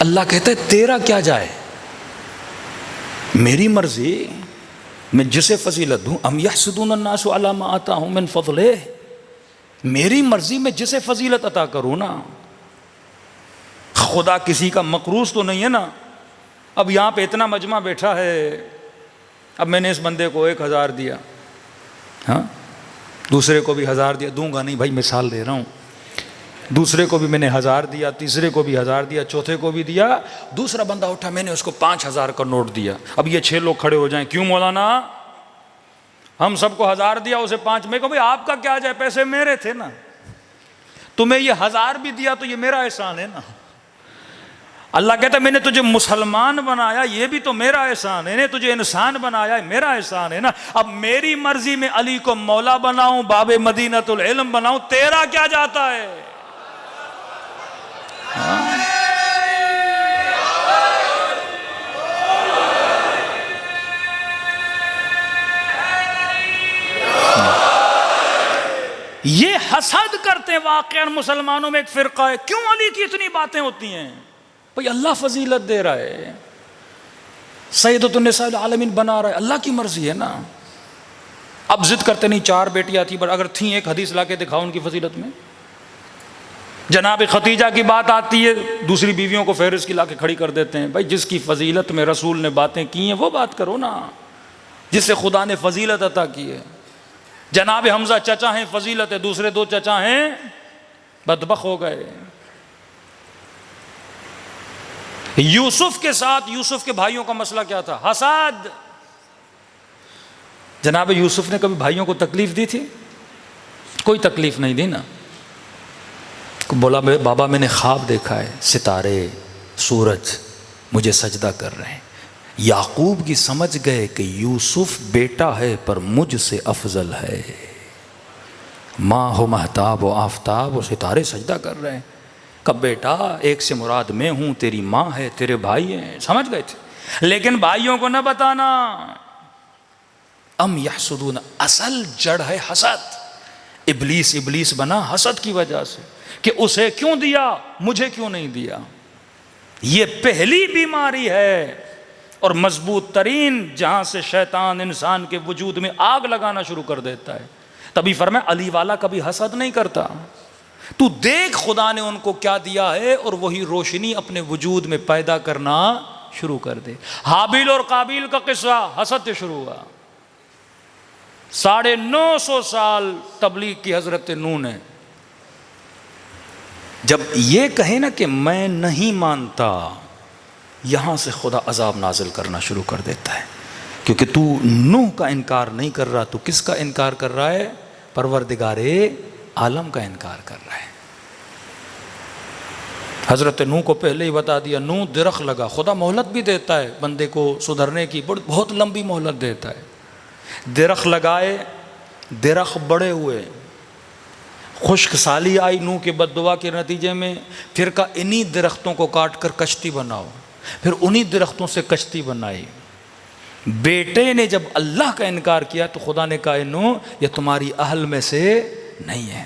اللہ کہتا ہے تیرا کیا جائے، میری مرضی، میں جسے فضیلت دوں. ام یحسدون الناس علی ما آتاہم من فضلہ، میری مرضی میں جسے فضیلت عطا کروں نا. خدا کسی کا مقروض تو نہیں ہے نا. اب یہاں پہ اتنا مجمع بیٹھا ہے، اب میں نے اس بندے کو 1000 دیا، ہاں دوسرے کو بھی 1000 دیا، دوں گا نہیں بھائی، مثال دے رہا ہوں. دوسرے کو بھی میں نے 1000 دیا، تیسرے کو بھی 1000 دیا، چوتھے کو بھی دیا. دوسرا بندہ اٹھا، میں نے اس کو 5000 کا نوٹ دیا. اب یہ 6 لوگ کھڑے ہو جائیں، کیوں مولانا ہم سب کو 1000 دیا، اسے 5. میں کہوں بھائی آپ کا کیا جائے، پیسے میرے تھے نا. تمہیں یہ 1000 بھی دیا تو یہ میرا احسان ہے نا. اللہ کہتا ہے میں نے تجھے مسلمان بنایا، یہ بھی تو میرا احسان ہے. تجھے انسان بنایا، میرا احسان ہے نا. اب میری مرضی میں علی کو مولا بناؤں، باب مدینۃ العلم بناؤں، تیرا کیا جاتا ہے. یہ حسد کرتے ہیں واقعا مسلمانوں میں ایک فرقہ ہے. کیوں علی کی اتنی باتیں ہوتی ہیں؟ بھئی اللہ فضیلت دے رہا ہے، سیدۃ النساء العالمین بنا رہا ہے، اللہ کی مرضی ہے نا. اب ضد کرتے نہیں، 4 بیٹیاں تھیں، پر اگر تھیں ایک حدیث لا کے دکھاؤ ان کی فضیلت میں. جناب خدیجہ کی بات آتی ہے، دوسری بیویوں کو فہرست کی لا کے کھڑی کر دیتے ہیں. بھائی جس کی فضیلت میں رسول نے باتیں کی ہیں وہ بات کرو نا، جس سے خدا نے فضیلت عطا کی ہے. جناب حمزہ چچا ہیں، فضیلت ہے، دوسرے 2 چچا ہیں بدبخت ہو گئے. یوسف کے ساتھ یوسف کے بھائیوں کا مسئلہ کیا تھا؟ حسد. جناب یوسف نے کبھی بھائیوں کو تکلیف دی تھی؟ کوئی تکلیف نہیں دی نا. بولا بابا میں نے خواب دیکھا ہے، ستارے سورج مجھے سجدہ کر رہے ہیں. یعقوب کی سمجھ گئے کہ یوسف بیٹا ہے پر مجھ سے افضل ہے. ماں ہو مہتاب و آفتاب، و ستارے سجدہ کر رہے ہیں. کب بیٹا ایک سے مراد میں ہوں، تیری ماں ہے، تیرے بھائی ہیں. سمجھ گئے تھے، لیکن بھائیوں کو نہ بتانا. ام یحسدون، اصل جڑ ہے حسد. ابلیس بنا حسد کی وجہ سے کہ اسے کیوں دیا، مجھے کیوں نہیں دیا. یہ پہلی بیماری ہے اور مضبوط ترین، جہاں سے شیطان انسان کے وجود میں آگ لگانا شروع کر دیتا ہے. تبھی فرمایا علی والا کبھی حسد نہیں کرتا. تو دیکھ خدا نے ان کو کیا دیا ہے اور وہی روشنی اپنے وجود میں پیدا کرنا شروع کر دے. حابیل اور قابیل کا قصہ حسد سے شروع ہوا. 950 سال تبلیغ کی حضرت نوح نے. جب یہ کہے نا کہ میں نہیں مانتا، یہاں سے خدا عذاب نازل کرنا شروع کر دیتا ہے. کیونکہ تو نوح کا انکار نہیں کر رہا، تو کس کا انکار کر رہا ہے؟ پروردگار عالم کا انکار کر رہا ہے. حضرت نوح کو پہلے ہی بتا دیا، نوح درخت لگا. خدا مہلت بھی دیتا ہے بندے کو سدھرنے کی، بہت لمبی مہلت دیتا ہے. درخت لگائے، درخت بڑے ہوئے، خشک سالی آئی نوح کے بد دعا کے نتیجے میں. پھر کہا انہی درختوں کو کاٹ کر کشتی بناؤ. پھر انہی درختوں سے کشتی بنائی. بیٹے نے جب اللہ کا انکار کیا تو خدا نے کہا نوح یہ تمہاری اہل میں سے نہیں ہے.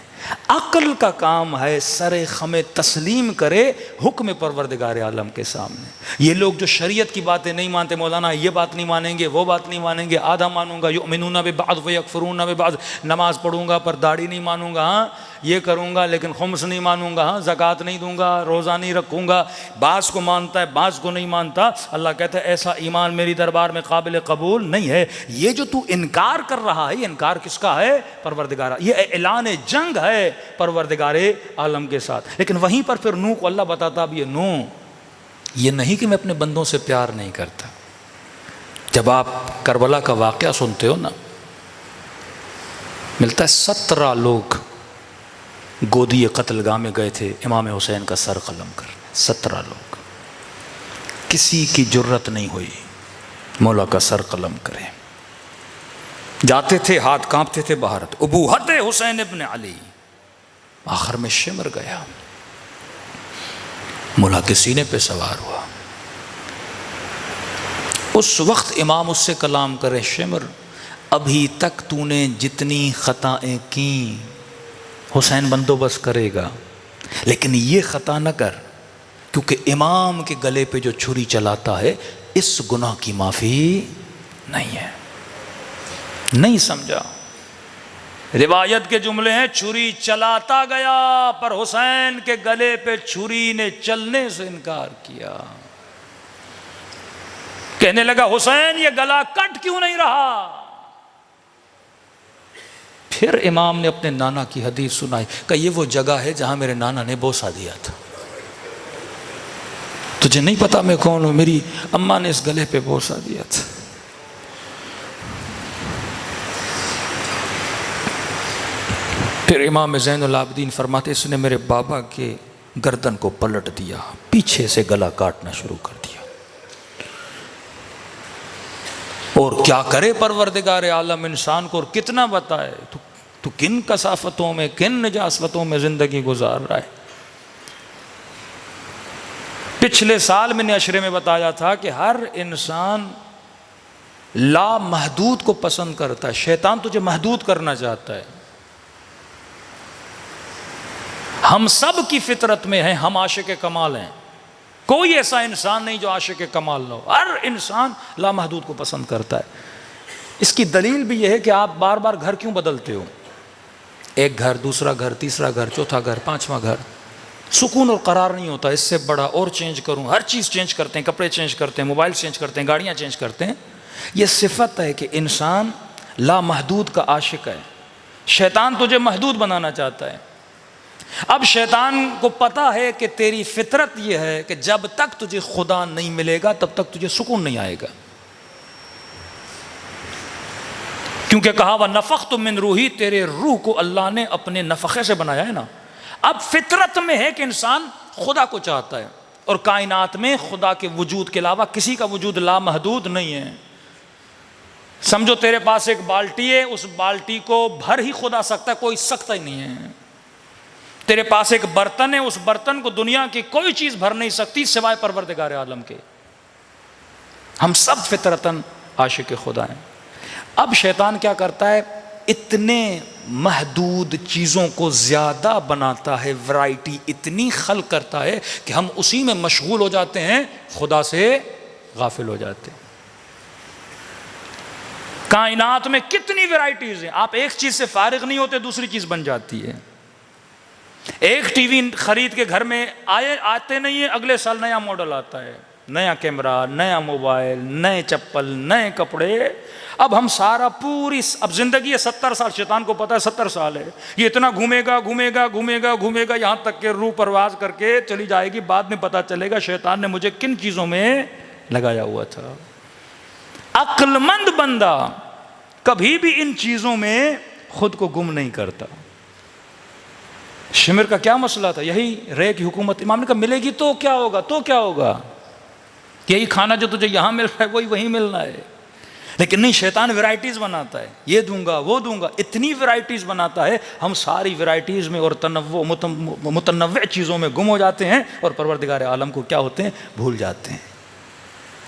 عقل کا کام ہے سر خم تسلیم کرے حکم پروردگار عالم کے سامنے. یہ لوگ جو شریعت کی باتیں نہیں مانتے، مولانا یہ بات نہیں مانیں گے، وہ بات نہیں مانیں گے، آدھا مانوں گا، یؤمنون ببعض ویکفرون ببعض، نماز پڑھوں گا پر داڑھی نہیں مانوں گا، ہاں یہ کروں گا لیکن خمس نہیں مانوں گا، ہاں زکوٰۃ نہیں دوں گا، روزہ نہیں رکھوں گا. بعض کو مانتا ہے، بعض کو نہیں مانتا. اللہ کہتا ہے ایسا ایمان میری دربار میں قابل قبول نہیں ہے. یہ جو تو انکار کر رہا ہے، یہ انکار کس کا ہے؟ پروردگار. یہ اعلان جنگ ہے پروردگار عالم کے ساتھ. لیکن وہیں پر پھر نوح کو اللہ بتاتا اب یہ نوح، یہ نہیں کہ میں اپنے بندوں سے پیار نہیں کرتا. جب آپ کربلا کا واقعہ سنتے ہو نا، ملتا ہے 17 لوگ گودی قتل گاہ میں گئے تھے امام حسین کا سر قلم کر. 17 لوگ، کسی کی جرت نہیں ہوئی مولا کا سر قلم کرے. جاتے تھے ہاتھ کانپتے تھے باہر. ابوہت حسین ابن علی، آخر میں شمر گیا، مولا کے سینے پہ سوار ہوا. اس وقت امام اس سے کلام کرے، شمر ابھی تک تو نے جتنی خطائیں کی حسین بندوبست کرے گا، لیکن یہ خطا نہ کر کیونکہ امام کے گلے پہ جو چھری چلاتا ہے اس گناہ کی معافی نہیں ہے. نہیں سمجھا. روایت کے جملے ہیں چھری چلاتا گیا پر حسین کے گلے پہ چھری نے چلنے سے انکار کیا. کہنے لگا حسین یہ گلا کٹ کیوں نہیں رہا؟ پھر امام نے اپنے نانا کی حدیث سنائی کہ یہ وہ جگہ ہے جہاں میرے نانا نے بوسہ دیا تھا. تجھے نہیں پتا میں کون ہوں؟ میری اماں نے اس گلے پہ بوسہ دیا تھا. پھر امام زین العابدین فرماتے اس نے میرے بابا کے گردن کو پلٹ دیا، پیچھے سے گلا کاٹنا شروع کر دیا. اور کیا کرے پروردگار عالم انسان کو، اور کتنا بتائے تو کن کثافتوں میں کن نجاستوں میں زندگی گزار رہا ہے. پچھلے سال میں نے عشرے میں بتایا تھا کہ ہر انسان لامحدود کو پسند کرتا ہے. شیطان تجھے محدود کرنا چاہتا ہے. ہم سب کی فطرت میں ہیں ہم عاشق کمال ہیں. کوئی ایسا انسان نہیں جو عاشق کمال نہ ہو. ہر انسان لامحدود کو پسند کرتا ہے. اس کی دلیل بھی یہ ہے کہ آپ بار بار گھر کیوں بدلتے ہو؟ ایک گھر، دوسرا گھر، تیسرا گھر، چوتھا گھر، پانچواں گھر. سکون اور قرار نہیں ہوتا اس سے بڑا اور چینج کروں. ہر چیز چینج کرتے ہیں، کپڑے چینج کرتے ہیں، موبائل چینج کرتے ہیں، گاڑیاں چینج کرتے ہیں. یہ صفت ہے کہ انسان لامحدود کا عاشق ہے. شیطان تجھے محدود بنانا چاہتا ہے. اب شیطان کو پتا ہے کہ تیری فطرت یہ ہے کہ جب تک تجھے خدا نہیں ملے گا تب تک تجھے سکون نہیں آئے گا. کیونکہ کہا وَنَفَخْتُ مِنْ رُوحِي، تیرے روح کو اللہ نے اپنے نفخے سے بنایا ہے نا. اب فطرت میں ہے کہ انسان خدا کو چاہتا ہے، اور کائنات میں خدا کے وجود کے علاوہ کسی کا وجود لامحدود نہیں ہے. سمجھو تیرے پاس ایک بالٹی ہے، اس بالٹی کو بھر ہی خدا سکتا ہے، کوئی سکتا ہی نہیں ہے. تیرے پاس ایک برتن ہے، اس برتن کو دنیا کی کوئی چیز بھر نہیں سکتی سوائے پروردگار عالم کے. ہم سب فطرتاً عاشق خدا ہیں. اب شیطان کیا کرتا ہے؟ اتنے محدود چیزوں کو زیادہ بناتا ہے، ورائٹی اتنی خلق کرتا ہے کہ ہم اسی میں مشغول ہو جاتے ہیں، خدا سے غافل ہو جاتے ہیں. کائنات میں کتنی ورائٹیز ہیں، آپ ایک چیز سے فارغ نہیں ہوتے دوسری چیز بن جاتی ہے. ایک ٹی وی خرید کے گھر میں آتے نہیں ہیں، اگلے سال نیا ماڈل آتا ہے، نیا کیمرہ، نیا موبائل، نئے چپل، نئے کپڑے. اب ہم سارا پوری اب زندگی ہے 70 سال، شیطان کو پتا ہے 70 سال ہے، یہ اتنا گھومے گا گھومے گا گھومے گا گھومے گا یہاں تک کہ روح پرواز کر کے چلی جائے گی. بعد میں پتا چلے گا شیطان نے مجھے کن چیزوں میں لگایا ہوا تھا. عقل مند بندہ کبھی بھی ان چیزوں میں خود کو گم نہیں کرتا. شمر کا کیا مسئلہ تھا؟ یہی رے کی حکومت. امام نے کہا ملے گی تو کیا ہوگا، تو کیا ہوگا، یہی کھانا جو تجھے یہاں مل رہا ہے وہی وہیں ملنا ہے. لیکن نہیں، شیطان ورائٹیز بناتا ہے، یہ دوں گا وہ دوں گا، اتنی ورائٹیز بناتا ہے ہم ساری ورائٹیز میں اور متنوع چیزوں میں گم ہو جاتے ہیں اور پروردگار عالم کو کیا ہوتے ہیں؟ بھول جاتے ہیں.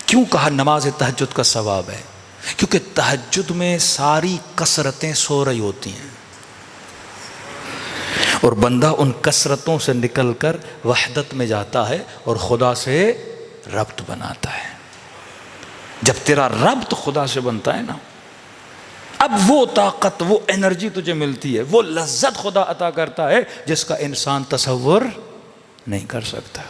کیوں کہا نماز تہجد کا ثواب ہے؟ کیونکہ تہجد میں ساری کثرتیں سو رہی ہوتی ہیں اور بندہ ان کثرتوں سے نکل کر وحدت میں جاتا ہے اور خدا سے ربط بناتا ہے. جب تیرا ربط خدا سے بنتا ہے نا، اب وہ طاقت، وہ انرجی تجھے ملتی ہے، وہ لذت خدا عطا کرتا ہے جس کا انسان تصور نہیں کر سکتا.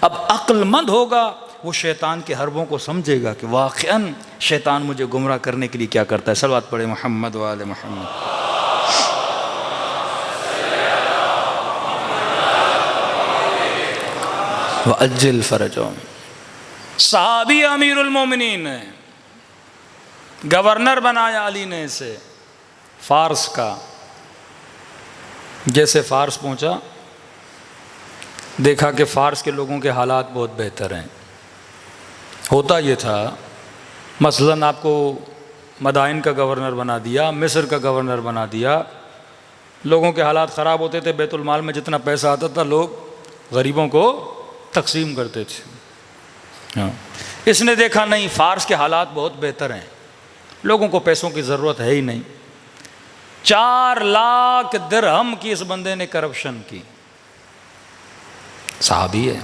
اب عقل مند ہوگا وہ شیطان کے حربوں کو سمجھے گا کہ واقعاً شیطان مجھے گمراہ کرنے کے لیے کیا کرتا ہے. صلوات پڑھے محمد و آل محمد. وَأَجِّلْ فَرَجَهُمْ. صحابی امیر المومنین ہے، گورنر بنایا علی نے اسے فارس کا. جیسے فارس پہنچا دیکھا کہ فارس کے لوگوں کے حالات بہت بہتر ہیں. ہوتا یہ تھا مثلاً آپ کو مدائن کا گورنر بنا دیا، مصر کا گورنر بنا دیا، لوگوں کے حالات خراب ہوتے تھے، بیت المال میں جتنا پیسہ آتا تھا لوگ غریبوں کو تقسیم کرتے تھے. اس نے دیکھا نہیں، فارس کے حالات بہت بہتر ہیں، لوگوں کو پیسوں کی ضرورت ہے ہی نہیں. 4 لاکھ درہم کی اس بندے نے کرپشن کی. صحابی ہے.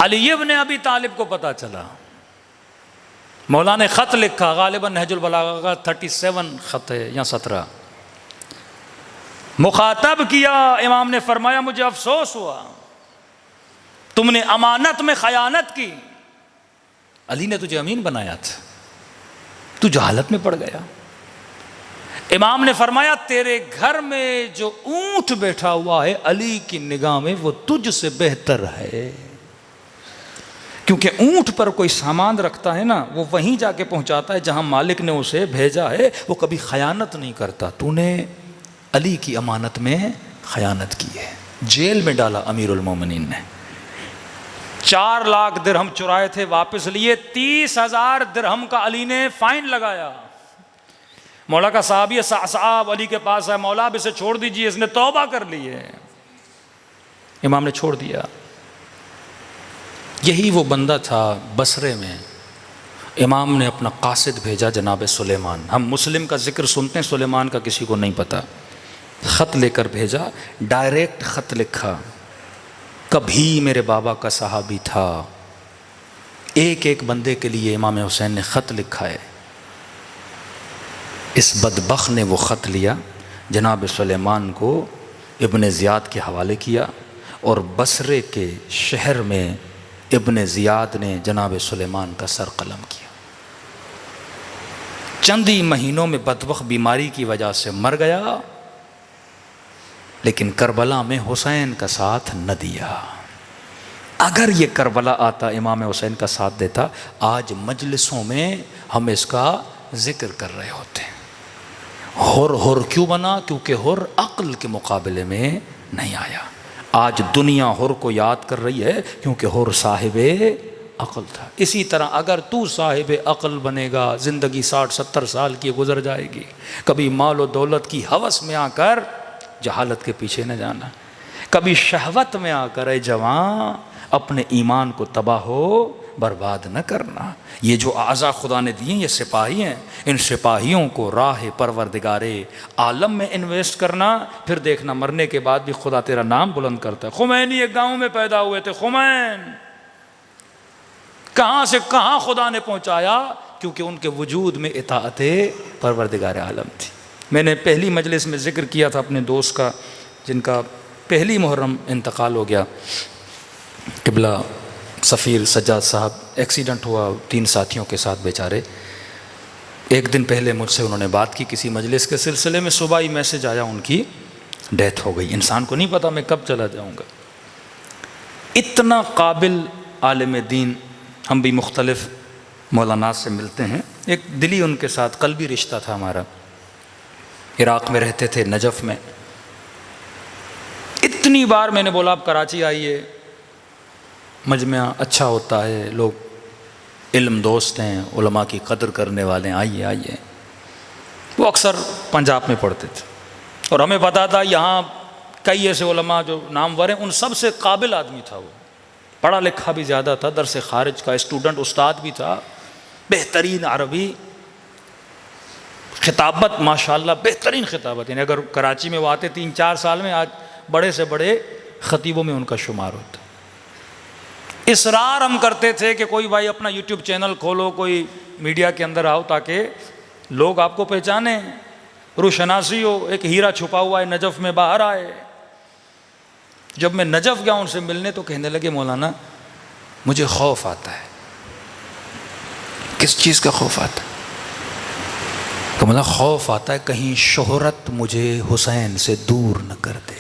علی ابن ابی طالب کو پتہ چلا، مولا نے خط لکھا، غالباً نہج البلاغہ کا 37 خط ہے یا 17، مخاطب کیا، امام نے فرمایا مجھے افسوس ہوا تم نے امانت میں خیانت کی، علی نے تجھے امین بنایا تھا، تو جہالت میں پڑ گیا۔ امام نے فرمایا تیرے گھر میں جو اونٹ بیٹھا ہوا ہے علی کی نگاہ میں وہ تجھ سے بہتر ہے، کیونکہ اونٹ پر کوئی سامان رکھتا ہے نا وہ وہیں جا کے پہنچاتا ہے جہاں مالک نے اسے بھیجا ہے، وہ کبھی خیانت نہیں کرتا، تو نے علی کی امانت میں خیانت کی ہے۔ جیل میں ڈالا امیر المومنین نے، 4 لاکھ درہم چرائے تھے واپس لیے، 30,000 درہم کا علی نے فائن لگایا۔ مولا کا صحابی صاحب علی کے پاس ہے، مولا اب اسے چھوڑ دیجئے، اس نے توبہ کر لی ہے۔ امام نے چھوڑ دیا۔ یہی وہ بندہ تھا بصرے میں، امام نے اپنا قاصد بھیجا جناب سلیمان، ہم مسلم کا ذکر سنتے ہیں، سلیمان کا کسی کو نہیں پتا، خط لے کر بھیجا، ڈائریکٹ خط لکھا، کبھی میرے بابا کا صحابی تھا، ایک ایک بندے کے لیے امام حسین نے خط لکھا ہے۔ اس بدبخت نے وہ خط لیا، جناب سلیمان کو ابن زیاد کے حوالے کیا، اور بصرے کے شہر میں ابن زیاد نے جناب سلیمان کا سر قلم کیا۔ چند ہی مہینوں میں بدبخت بیماری کی وجہ سے مر گیا، لیکن کربلا میں حسین کا ساتھ نہ دیا۔ اگر یہ کربلا آتا، امام حسین کا ساتھ دیتا، آج مجلسوں میں ہم اس کا ذکر کر رہے ہوتے ہیں۔ ہر کیوں بنا؟ کیونکہ ہر عقل کے مقابلے میں نہیں آیا۔ آج دنیا ہر کو یاد کر رہی ہے کیونکہ ہر صاحب عقل تھا۔ اسی طرح اگر تو صاحب عقل بنے گا، زندگی 60-70 سال کی گزر جائے گی، کبھی مال و دولت کی ہوس میں آ کر جہالت کے پیچھے نہ جانا، کبھی شہوت میں آ کر اے جوان اپنے ایمان کو تباہ و برباد نہ کرنا۔ یہ جو اعضاء خدا نے دیے یہ سپاہی ہیں، ان سپاہیوں کو راہ پروردگار عالم میں انویسٹ کرنا، پھر دیکھنا مرنے کے بعد بھی خدا تیرا نام بلند کرتا ہے۔ خمینی ایک گاؤں میں پیدا ہوئے تھے، خمین کہاں سے کہاں خدا نے پہنچایا، کیونکہ ان کے وجود میں اطاعت پروردگار عالم تھی۔ میں نے پہلی مجلس میں ذکر کیا تھا اپنے دوست کا، جن کا پہلی محرم انتقال ہو گیا، قبلہ سفیر سجاد صاحب، ایکسیڈنٹ ہوا 3 ساتھیوں کے ساتھ بیچارے۔ ایک دن پہلے مجھ سے انہوں نے بات کی کسی مجلس کے سلسلے میں، صبح ہی میسج آیا ان کی ڈیتھ ہو گئی۔ انسان کو نہیں پتا میں کب چلا جاؤں گا۔ اتنا قابل عالم دین، ہم بھی مختلف مولانا سے ملتے ہیں، ایک دلی ان کے ساتھ قلبی رشتہ تھا ہمارا، عراق میں رہتے تھے، نجف میں۔ اتنی بار میں نے بولا آپ کراچی آئیے، مجمع اچھا ہوتا ہے، لوگ علم دوست ہیں، علماء کی قدر کرنے والے ہیں، آئیے آئیے۔ وہ اکثر پنجاب میں پڑھتے تھے، اور ہمیں پتا تھا یہاں کئی ایسے علماء جو نامور ہیں، ان سب سے قابل آدمی تھا، وہ پڑھا لکھا بھی زیادہ تھا، درس خارج کا اسٹوڈنٹ، استاد بھی تھا، بہترین عربی، خطابت ماشاءاللہ بہترین خطابت، یعنی اگر کراچی میں وہ آتے 3-4 سال میں، آج بڑے سے بڑے خطیبوں میں ان کا شمار ہوتا۔ اصرار ہم کرتے تھے کہ کوئی بھائی اپنا یوٹیوب چینل کھولو، کوئی میڈیا کے اندر آؤ تاکہ لوگ آپ کو پہچانیں، روشناسی ہو، ایک ہیرا چھپا ہوا ہے نجف میں باہر آئے۔ جب میں نجف گیا ان سے ملنے تو کہنے لگے مولانا مجھے خوف آتا ہے۔ کس چیز کا خوف آتا ہے؟ تو مولانا خوف آتا ہے کہیں شہرت مجھے حسین سے دور نہ کر دے۔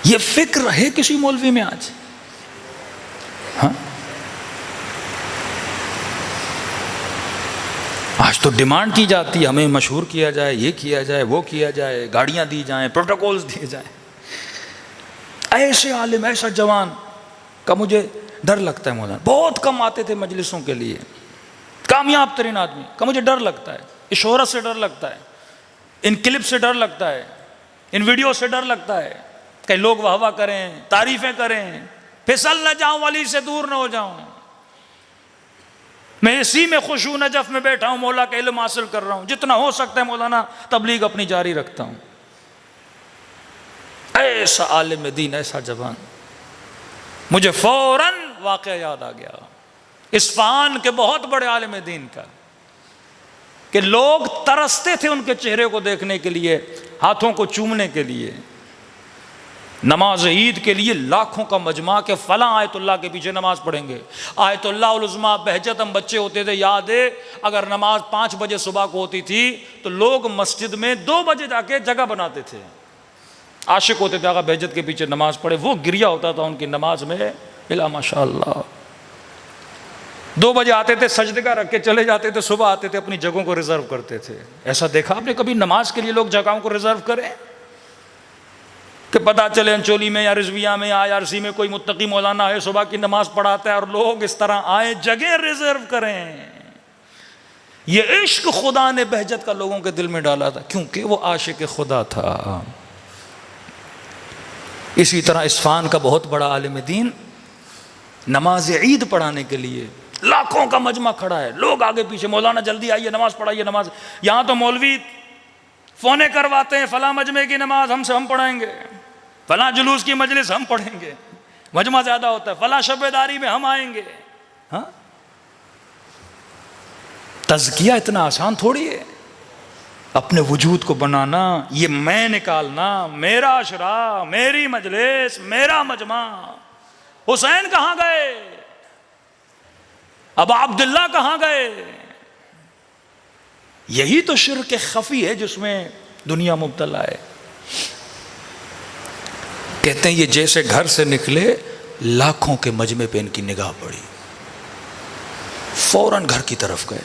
یہ فکر ہے کسی مولوی میں آج؟ آج تو ڈیمانڈ کی جاتی ہے ہمیں مشہور کیا جائے، یہ کیا جائے، وہ کیا جائے، گاڑیاں دی جائیں، پروٹوکولز دیے جائیں۔ ایسے عالم، ایسا جوان کا مجھے ڈر لگتا ہے مولانا، بہت کم آتے تھے مجلسوں کے لیے، کامیاب ترین آدمی کا مجھے ڈر لگتا ہے، اس شہرت سے ڈر لگتا ہے، ان کلپ سے ڈر لگتا ہے، ان ویڈیو سے ڈر لگتا ہے کہ لوگ واہ واہ کریں، تعریفیں کریں، پھسل نہ جاؤں، ولی سے دور نہ ہو جاؤں۔ میں اسی میں خشوع نجف میں بیٹھا ہوں، مولا کا علم حاصل کر رہا ہوں، جتنا ہو سکتا ہے مولانا تبلیغ اپنی جاری رکھتا ہوں۔ ایسا عالم دین، ایسا جوان مجھے فوراً واقعہ یاد آ گیا اصفہان کے بہت بڑے عالم دین کا، کہ لوگ ترستے تھے ان کے چہرے کو دیکھنے کے لیے، ہاتھوں کو چومنے کے لیے، نماز عید کے لیے لاکھوں کا مجمع کہ فلاں آیت اللہ کے پیچھے نماز پڑھیں گے، آیت اللہ العظمیٰ بہجت، ہم بچے ہوتے تھے یاد ہے، اگر نماز 5 بجے صبح کو ہوتی تھی تو لوگ مسجد میں 2 بجے جا کے جگہ بناتے تھے، عاشق ہوتے تھے آقا بہجت کے پیچھے نماز پڑھے، وہ گریا ہوتا تھا ان کی نماز میں الا ماشاء اللہ۔ 2 بجے آتے تھے، سجدگاہ رکھ کے چلے جاتے تھے، صبح آتے تھے اپنی جگہوں کو ریزرو کرتے تھے۔ ایسا دیکھا آپ نے کبھی نماز کے لیے لوگ جگہوں کو ریزرو کریں کہ پتہ چلے انچولی میں یا رضویہ میں یا IRC میں کوئی متقی مولانا ہے صبح کی نماز پڑھاتا ہے اور لوگ اس طرح آئیں، جگہ ریزرو کریں؟ یہ عشق خدا نے بہجت کا لوگوں کے دل میں ڈالا تھا کیونکہ وہ عاشق خدا تھا۔ اسی طرح اصفہان کا بہت بڑا عالم دین نماز عید پڑھانے کے لیے لاکھوں کا مجمع کھڑا ہے، لوگ آگے پیچھے، مولانا جلدی آئیے نماز پڑھائیے نماز، یہاں تو مولوی فونے کرواتے ہیں فلاں مجمع کی نماز ہم پڑھائیں گے، فلاں جلوس کی مجلس ہم پڑھیں گے، مجمع زیادہ ہوتا ہے، فلاں شب داری میں ہم آئیں گے۔ ہاں، تزکیہ اتنا آسان تھوڑی ہے، اپنے وجود کو بنانا، یہ میں نکالنا، میرا عشرہ، میری مجلس، میرا مجمع۔ حسین کہاں گئے؟ ابا عبداللہ کہاں گئے؟ یہی تو شرک خفی ہے جس میں دنیا مبتلا ہے۔ کہتے ہیں یہ جیسے گھر سے نکلے لاکھوں کے مجمع پہ ان کی نگاہ پڑی، فوراً گھر کی طرف گئے،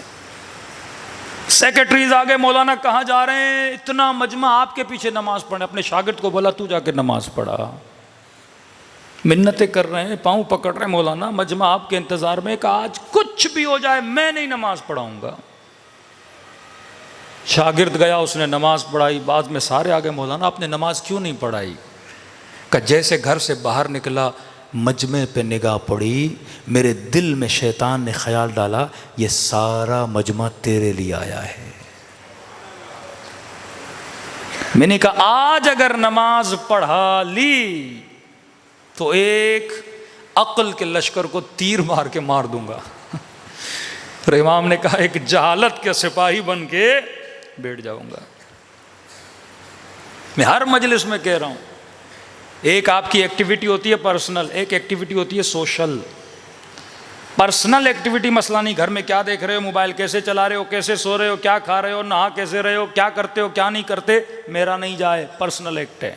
سیکرٹریز آگے، مولانا کہاں جا رہے ہیں؟ اتنا مجمع آپ کے پیچھے نماز پڑھنے، اپنے شاگرد کو بولا تو جا کے نماز پڑھا، منتیں کر رہے ہیں، پاؤں پکڑ رہے ہیں، مولانا مجمع آپ کے انتظار میں کہ آج کچھ بھی ہو جائے میں نہیں نماز پڑھاؤں گا۔ شاگرد گیا، اس نے نماز پڑھائی، بعد میں سارے آگے، مولانا آپ نے نماز کیوں نہیں پڑھائی؟ کہ جیسے گھر سے باہر نکلا مجمع پہ نگاہ پڑی، میرے دل میں شیطان نے خیال ڈالا یہ سارا مجمع تیرے لیے آیا ہے۔ میں نے کہا آج اگر نماز پڑھا لی تو ایک عقل کے لشکر کو تیر مار کے مار دوں گا۔ اور امام نے کہا ایک جہالت کے سپاہی بن کے بیٹھ جاؤں گا۔ میں ہر مجلس میں کہہ رہا ہوں، ایک آپ کی ایکٹیویٹی ہوتی ہے پرسنل، ایک ایکٹیویٹی ہوتی ہے سوشل۔ پرسنل ایکٹیویٹی مسئلہ نہیں، گھر میں کیا دیکھ رہے ہو، موبائل کیسے چلا رہے ہو، کیسے سو رہے ہو، کیا کھا رہے ہو، نہا کیسے رہے ہو، کیا کرتے ہو کیا نہیں کرتے، میرا نہیں جائے، پرسنل ایکٹ ہے،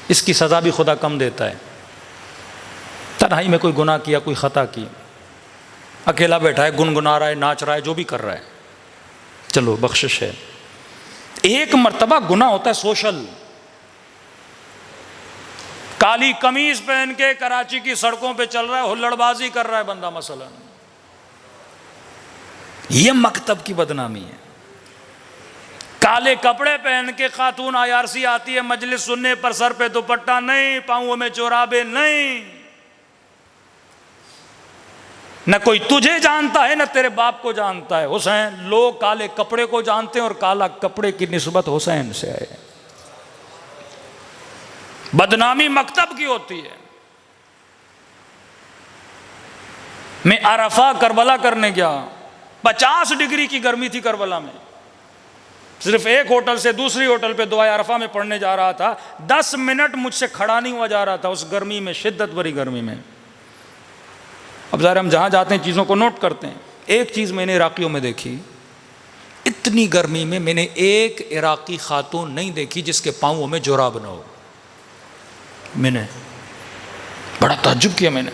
اس کی سزا بھی خدا کم دیتا ہے۔ تنہائی میں کوئی گناہ کیا، کوئی خطا کی، اکیلا بیٹھا ہے، گنگنا رہا ہے، ناچ رہا ہے، جو بھی کر رہا ہے، چلو بخشش ہے۔ ایک مرتبہ گناہ ہوتا ہے سوشل، کالی قمیض پہن کے کراچی کی سڑکوں پہ چل رہا ہے، ہلڑ بازی کر رہا ہے بندہ مثلا، یہ مکتب کی بدنامی ہے۔ کالے کپڑے پہن کے خاتون IRC آتی ہے مجلس سننے پر، سر پہ دوپٹہ نہیں، پاؤں میں چورابے نہیں، نہ کوئی تجھے جانتا ہے نہ تیرے باپ کو جانتا ہے۔ حسین، لوگ کالے کپڑے کو جانتے ہیں اور کالا کپڑے کی نسبت حسین سے ہے۔ بدنامی مکتب کی ہوتی ہے۔ میں عرفہ کربلا کرنے گیا، 50 ڈگری کی گرمی تھی کربلا میں، صرف ایک ہوٹل سے دوسری ہوٹل پہ دعائے عرفہ میں پڑھنے جا رہا تھا، 10 منٹ مجھ سے کھڑا نہیں ہوا جا رہا تھا اس گرمی میں، شدت بری گرمی میں۔ اب ظاہر ہم جہاں جاتے ہیں چیزوں کو نوٹ کرتے ہیں۔ ایک چیز میں نے عراقیوں میں دیکھی، اتنی گرمی میں میں نے ایک عراقی خاتون نہیں دیکھی جس کے پاؤں میں جوراب نہ ہو۔ میں نے بڑا تعجب کیا، میں نے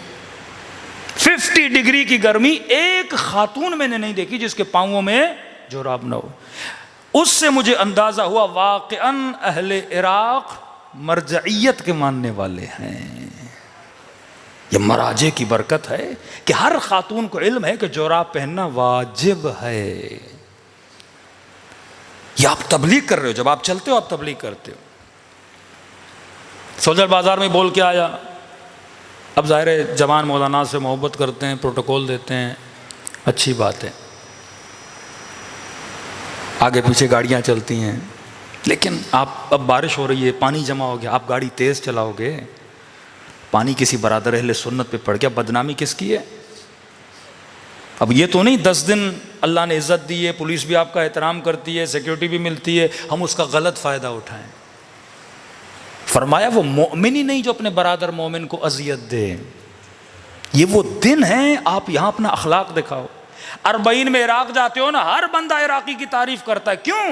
50 ڈگری کی گرمی، ایک خاتون میں نے نہیں دیکھی جس کے پاؤں میں جوراب نہ ہو۔ اس سے مجھے اندازہ ہوا واقعاً اہل عراق مرجعیت کے ماننے والے ہیں۔ یہ مراجع کی برکت ہے کہ ہر خاتون کو علم ہے کہ جوراب پہننا واجب ہے۔ یہ آپ تبلیغ کر رہے ہو، جب آپ چلتے ہو آپ تبلیغ کرتے ہو۔ سولجر بازار میں بول کے آیا، اب ظاہر ہے جوان مولانا سے محبت کرتے ہیں، پروٹوکول دیتے ہیں، اچھی بات ہے، آگے پیچھے گاڑیاں چلتی ہیں، لیکن آپ اب بارش ہو رہی ہے، پانی جمع ہو گیا، آپ گاڑی تیز چلاؤ گے، پانی کسی برادر اہل سنت پہ پڑ گیا، بدنامی کس کی ہے؟ اب یہ تو نہیں 10 دن اللہ نے عزت دی ہے، پولیس بھی آپ کا احترام کرتی ہے، سیکیورٹی بھی ملتی ہے، ہم اس کا غلط فائدہ اٹھائیں۔ فرمایا وہ مومن ہی نہیں جو اپنے برادر مومن کو اذیت دے۔ یہ وہ دن ہیں، آپ یہاں اپنا اخلاق دکھاؤ۔ 40 میں عراق جاتے ہو نا، ہر بندہ عراقی کی تعریف کرتا ہے، کیوں؟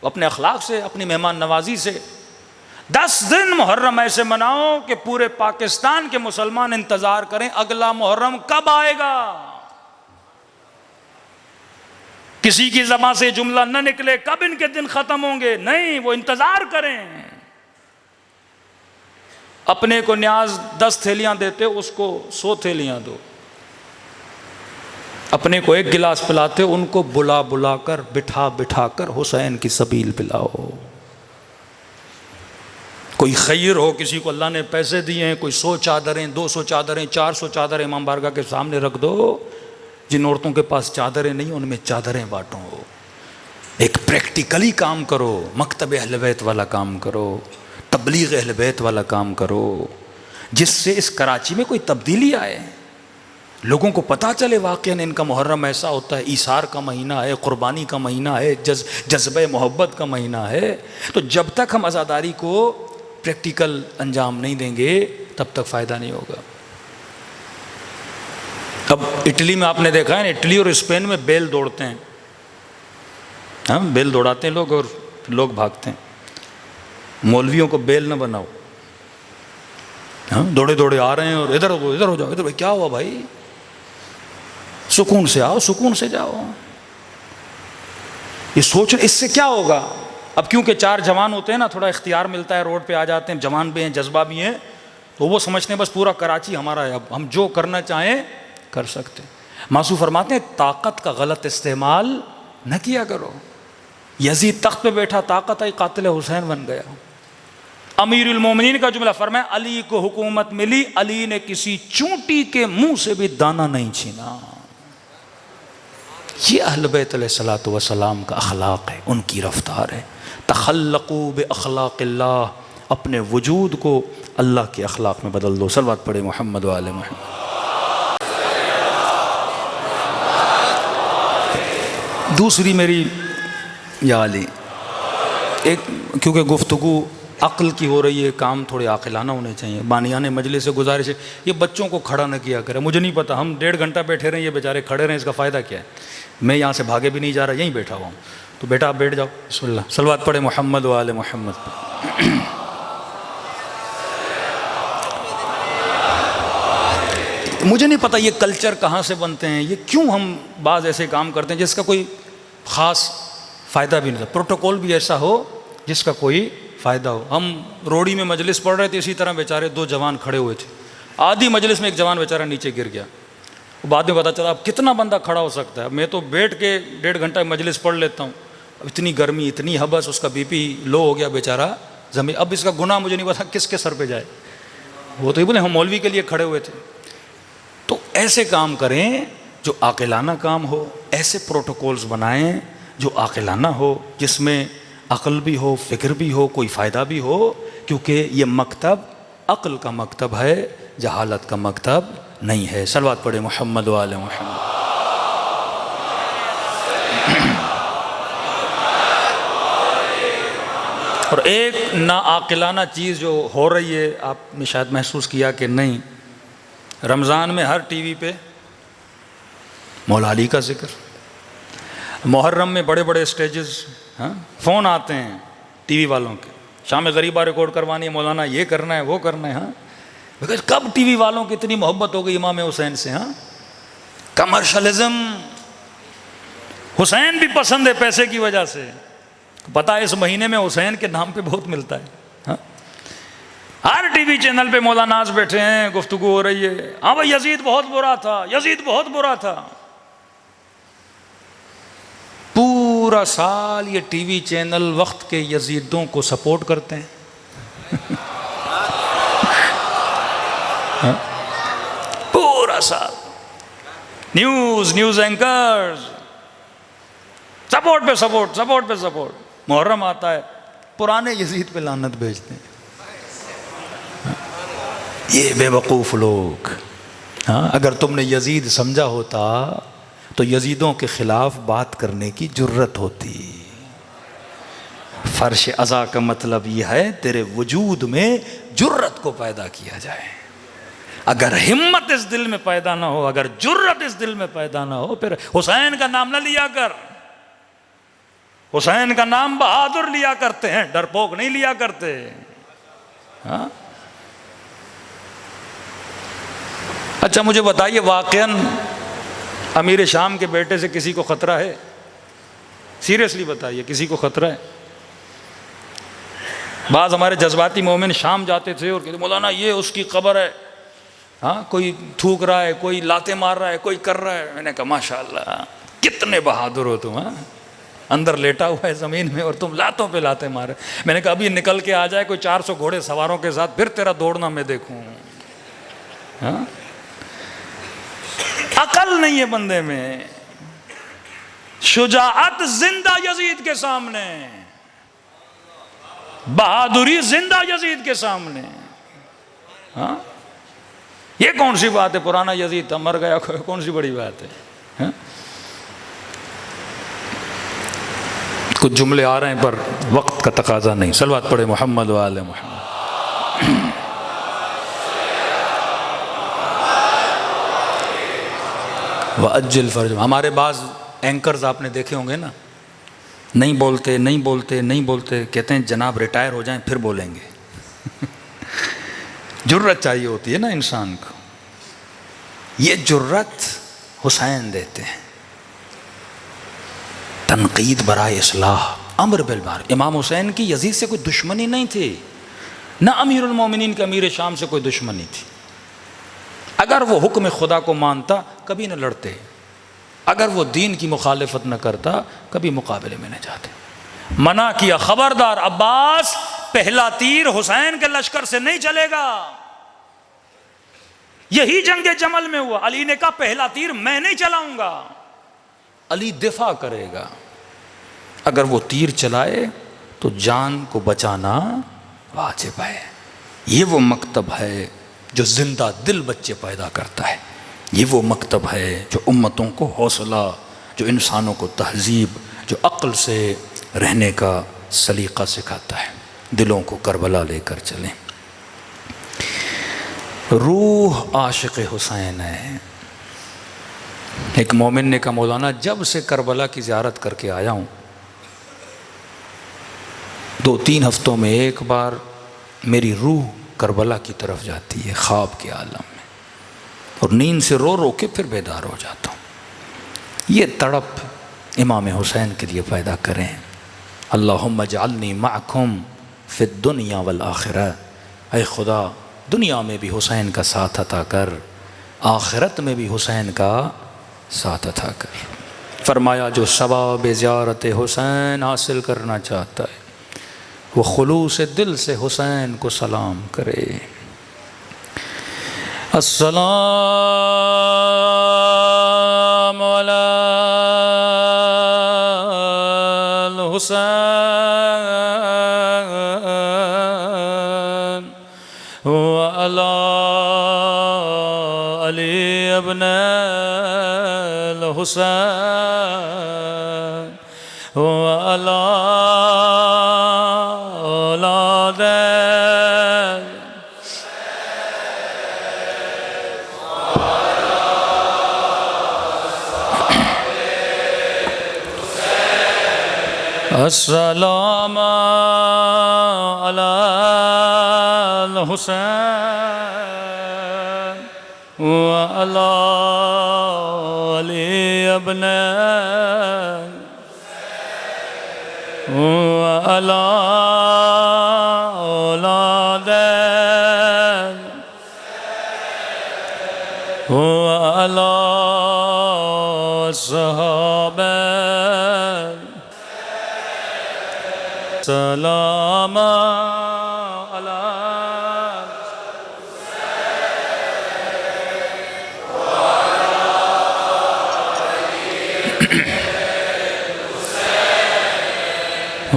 اپنے اخلاق سے، اپنی مہمان نوازی سے۔ 10 دن محرم ایسے مناؤ کہ پورے پاکستان کے مسلمان انتظار کریں اگلا محرم کب آئے گا۔ کسی کی زبان سے جملہ نہ نکلے کب ان کے دن ختم ہوں گے، نہیں، وہ انتظار کریں۔ اپنے کو نیاز 10 تھیلیاں دیتے، اس کو 100 تھیلیاں دو۔ اپنے کو 1 گلاس پلاتے، ان کو بلا بلا کر، بٹھا بٹھا کر حسین کی سبیل پلاؤ۔ کوئی خیر ہو، کسی کو اللہ نے پیسے دیے ہیں، کوئی 100 چادریں، 200 چادریں، 400 چادریں امام بارگاہ کے سامنے رکھ دو۔ جن عورتوں کے پاس چادریں نہیں، ان میں چادریں بانٹو۔ ایک پریکٹیکلی کام کرو، مکتب اہل بیت والا کام کرو، تبلیغ اہل بیت والا کام کرو، جس سے اس کراچی میں کوئی تبدیلی آئے، لوگوں کو پتہ چلے واقعاً ان کا محرم ایسا ہوتا ہے، ایثار کا مہینہ ہے، قربانی کا مہینہ ہے، جذبہ محبت کا مہینہ ہے۔ تو جب تک ہم عزاداری کو پریکٹیکل انجام نہیں دیں گے تب تک فائدہ نہیں ہوگا۔ اب اٹلی میں آپ نے دیکھا ہے نا، اٹلی اور اسپین میں بیل دوڑتے ہیں، ہاں بیل دوڑاتے ہیں لوگ اور لوگ بھاگتے ہیں۔ مولویوں کو بیل نہ بناؤ، ہاں دوڑے دوڑے آ رہے ہیں اور ادھر ہو جاؤ، ادھر کیا ہوا بھائی، سکون سے آؤ، سکون سے جاؤ۔ یہ سوچ اس سے کیا ہوگا؟ اب کیونکہ 4 جوان ہوتے ہیں نا، تھوڑا اختیار ملتا ہے، روڈ پہ آ جاتے ہیں، جوان بھی ہیں، جذبہ بھی ہیں، تو وہ سمجھتے ہیں بس پورا کراچی ہمارا ہے، اب ہم جو کرنا چاہیں کر سکتے ہیں۔ معصوم فرماتے ہیں طاقت کا غلط استعمال نہ کیا کرو۔ یزید تخت پہ بیٹھا، طاقت آئی، قاتل حسین بن گیا۔ امیر المومنین کا جملہ فرمایا، علی کو حکومت ملی، علی نے کسی چونٹی کے منہ سے بھی دانہ نہیں چھینا۔ یہ اہل بیت علیہ الصلوۃ والسلام کا اخلاق ہے، ان کی رفتار ہے۔ تخلقوا باخلاق اللہ، اپنے وجود کو اللہ کے اخلاق میں بدل دو۔ صلوات پڑھے محمد و آل محمد۔ دوسری میری یا علی، ایک کیونکہ گفتگو عقل کی ہو رہی ہے، کام تھوڑے عاقلانہ ہونے چاہیے۔ بانیان مجلس سے گزارش ہے یہ بچوں کو کھڑا نہ کیا کرے۔ مجھے نہیں پتا، ہم 1.5 گھنٹہ بیٹھے رہیں، یہ بیچارے کھڑے رہیں، اس کا فائدہ کیا ہے؟ میں یہاں سے بھاگے بھی نہیں جا رہا، یہیں بیٹھا ہوا ہوں، تو بیٹا آپ بیٹھ جاؤ۔ بسم اللہ، صلوات پڑھے محمد و آل محمد۔ مجھے نہیں پتا یہ کلچر کہاں سے بنتے ہیں، یہ کیوں ہم بعض ایسے کام کرتے ہیں جس کا کوئی خاص فائدہ بھی نہیں تھا۔ پروٹوکول بھی ایسا ہو جس کا کوئی فائدہ ہو۔ ہم روڑی میں مجلس پڑھ رہے تھے، اسی طرح بیچارے 2 جوان کھڑے ہوئے تھے، آدھی مجلس میں ایک جوان بیچارہ نیچے گر گیا۔ بعد میں پتا چلا اب کتنا بندہ کھڑا ہو سکتا ہے، میں تو بیٹھ کے 1.5 گھنٹہ مجلس پڑھ لیتا ہوں، اب اتنی گرمی، اتنی حبس، اس کا بی پی لو ہو گیا بیچارہ زمین۔ اب اس کا گناہ مجھے نہیں پتا کس کے سر پہ جائے، وہ تو یہ بولے ہم مولوی کے لیے کھڑے ہوئے تھے۔ تو ایسے کام کریں جو عاقلانہ کام ہو، ایسے پروٹوکولز بنائیں جو عاقلانہ ہو، جس میں عقل بھی ہو، فکر بھی ہو، کوئی فائدہ بھی ہو، کیونکہ یہ مکتب عقل کا مکتب ہے، جہالت کا مکتب نہیں ہے۔ صلوات پڑھے محمد و آل محمد۔ اور ایک ناعاقلانہ چیز جو ہو رہی ہے، آپ نے شاید محسوس کیا کہ نہیں، رمضان میں ہر ٹی وی پہ مولا علی کا ذکر، محرم میں بڑے بڑے اسٹیجز، ہاں فون آتے ہیں ٹی وی والوں کے، شام غریبہ ریکارڈ کروانی ہے، مولانا یہ کرنا ہے وہ کرنا ہے۔ ہاں بیکاز کب ٹی وی والوں کی اتنی محبت ہو گئی امام حسین سے؟ ہاں کمرشلزم، حسین بھی پسند ہے پیسے کی وجہ سے، پتہ ہے اس مہینے میں حسین کے نام پہ بہت ملتا ہے۔ ہاں ہر ٹی وی چینل پہ مولاناز بیٹھے ہیں، گفتگو ہو رہی ہے، ہاں بھائی یزید بہت برا تھا، یزید بہت برا تھا۔ پورا سال یہ ٹی وی چینل وقت کے یزیدوں کو سپورٹ کرتے ہیں، پورا سال نیوز اینکرز سپورٹ پہ سپورٹ، سپورٹ پہ سپورٹ۔ محرم آتا ہے، پرانے یزید پہ لعنت بھیجتے ہیں۔ یہ بے وقوف لوگ. ہاں اگر تم نے یزید سمجھا ہوتا تو یزیدوں کے خلاف بات کرنے کی جرت ہوتی. فرش ازا کا مطلب یہ ہے تیرے وجود میں جرت کو پیدا کیا جائے. اگر ہمت اس دل میں پیدا نہ ہو، اگر جرت اس دل میں پیدا نہ ہو، پھر حسین کا نام نہ لیا کر. حسین کا نام بہادر لیا کرتے ہیں، ڈرپوک نہیں لیا کرتے. ہاں اچھا مجھے بتائیے، واقعاً امیر شام کے بیٹے سے کسی کو خطرہ ہے؟ سیریسلی بتائیے، کسی کو خطرہ ہے؟ بعض ہمارے جذباتی مومن شام جاتے تھے اور کہتے مولانا یہ اس کی قبر ہے. ہاں کوئی تھوک رہا ہے، کوئی لاتے مار رہا ہے، کوئی کر رہا ہے. میں نے کہا ماشاءاللہ کتنے بہادر ہو تم. ہاں اندر لیٹا ہوا ہے زمین میں اور تم لاتوں پہ لاتے مارے. میں نے کہا ابھی نکل کے آ جائے کوئی 400 گھوڑے سواروں کے ساتھ، پھر تیرا دوڑنا میں دیکھوں. ہاں عقل نہیں ہے بندے میں. شجاعت زندہ یزید کے سامنے، بہادری زندہ یزید کے سامنے. ہاں یہ کون سی بات ہے؟ پرانا یزید تھا، مر گیا، کون سی بڑی بات ہے؟ ہاں؟ کچھ جملے آ رہے ہیں پر وقت کا تقاضا نہیں. صلوات پڑھے محمد و آل محمد. وَأَجِّلْ فَرْجَهُمْ. ہمارے بعض اینکرز آپ نے دیکھے ہوں گے نا، نہیں بولتے، کہتے ہیں جناب ریٹائر ہو جائیں پھر بولیں گے. جرت چاہیے ہوتی ہے نا انسان کو. یہ جرت حسین دیتے ہیں. تنقید برائے اصلاح، امر بالمعروف. امام حسین کی یزید سے کوئی دشمنی نہیں تھی، نہ امیر المومنین کے امیر شام سے کوئی دشمنی تھی. اگر وہ حکم خدا کو مانتا کبھی نہ لڑتے، اگر وہ دین کی مخالفت نہ کرتا کبھی مقابلے میں نہ جاتے. منع کیا خبردار عباس، پہلا تیر حسین کے لشکر سے نہیں چلے گا. یہی جنگ جمل میں ہوا. علی نے کہا پہلا تیر میں نہیں چلاؤں گا. علی دفاع کرے گا. اگر وہ تیر چلائے تو جان کو بچانا واجب ہے. یہ وہ مکتب ہے جو زندہ دل بچے پیدا کرتا ہے. یہ وہ مکتب ہے جو امتوں کو حوصلہ، جو انسانوں کو تہذیب، جو عقل سے رہنے کا سلیقہ سکھاتا ہے. دلوں کو کربلا لے کر چلیں. روح عاشق حسین ہے. ایک مومن نے کہا مولانا جب سے کربلا کی زیارت کر کے آیا ہوں 2-3 ہفتوں میں ایک بار میری روح کربلا کی طرف جاتی ہے خواب کے عالم میں، اور نیند سے رو رو کے پھر بیدار ہو جاتا ہوں. یہ تڑپ امام حسین کے لیے پیدا کریں. اللہم اجعلنی معکم فی الدنیا والآخرہ. اے خدا دنیا میں بھی حسین کا ساتھ عطا کر، آخرت میں بھی حسین کا ساتھ عطا کر. فرمایا جو ثواب زیارت حسین حاصل کرنا چاہتا ہے وہ خلوص دل سے حسین کو سلام کرے. السلام علی الحسین وعلی علی ابن الحسین وعلی اولاد السلام علی الحسین وعلی علی ابن وعلی اولاد وعلی صحابہ. سلام علی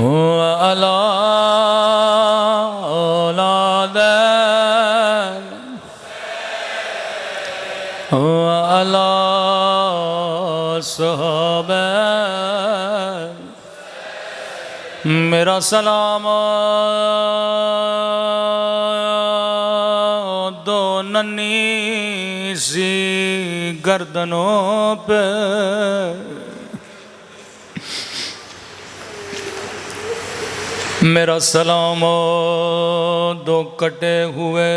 وعلی اولاد صحابہ میرا سلام دو ننھی سی گردنوں پہ میرا سلام دو کٹے ہوئے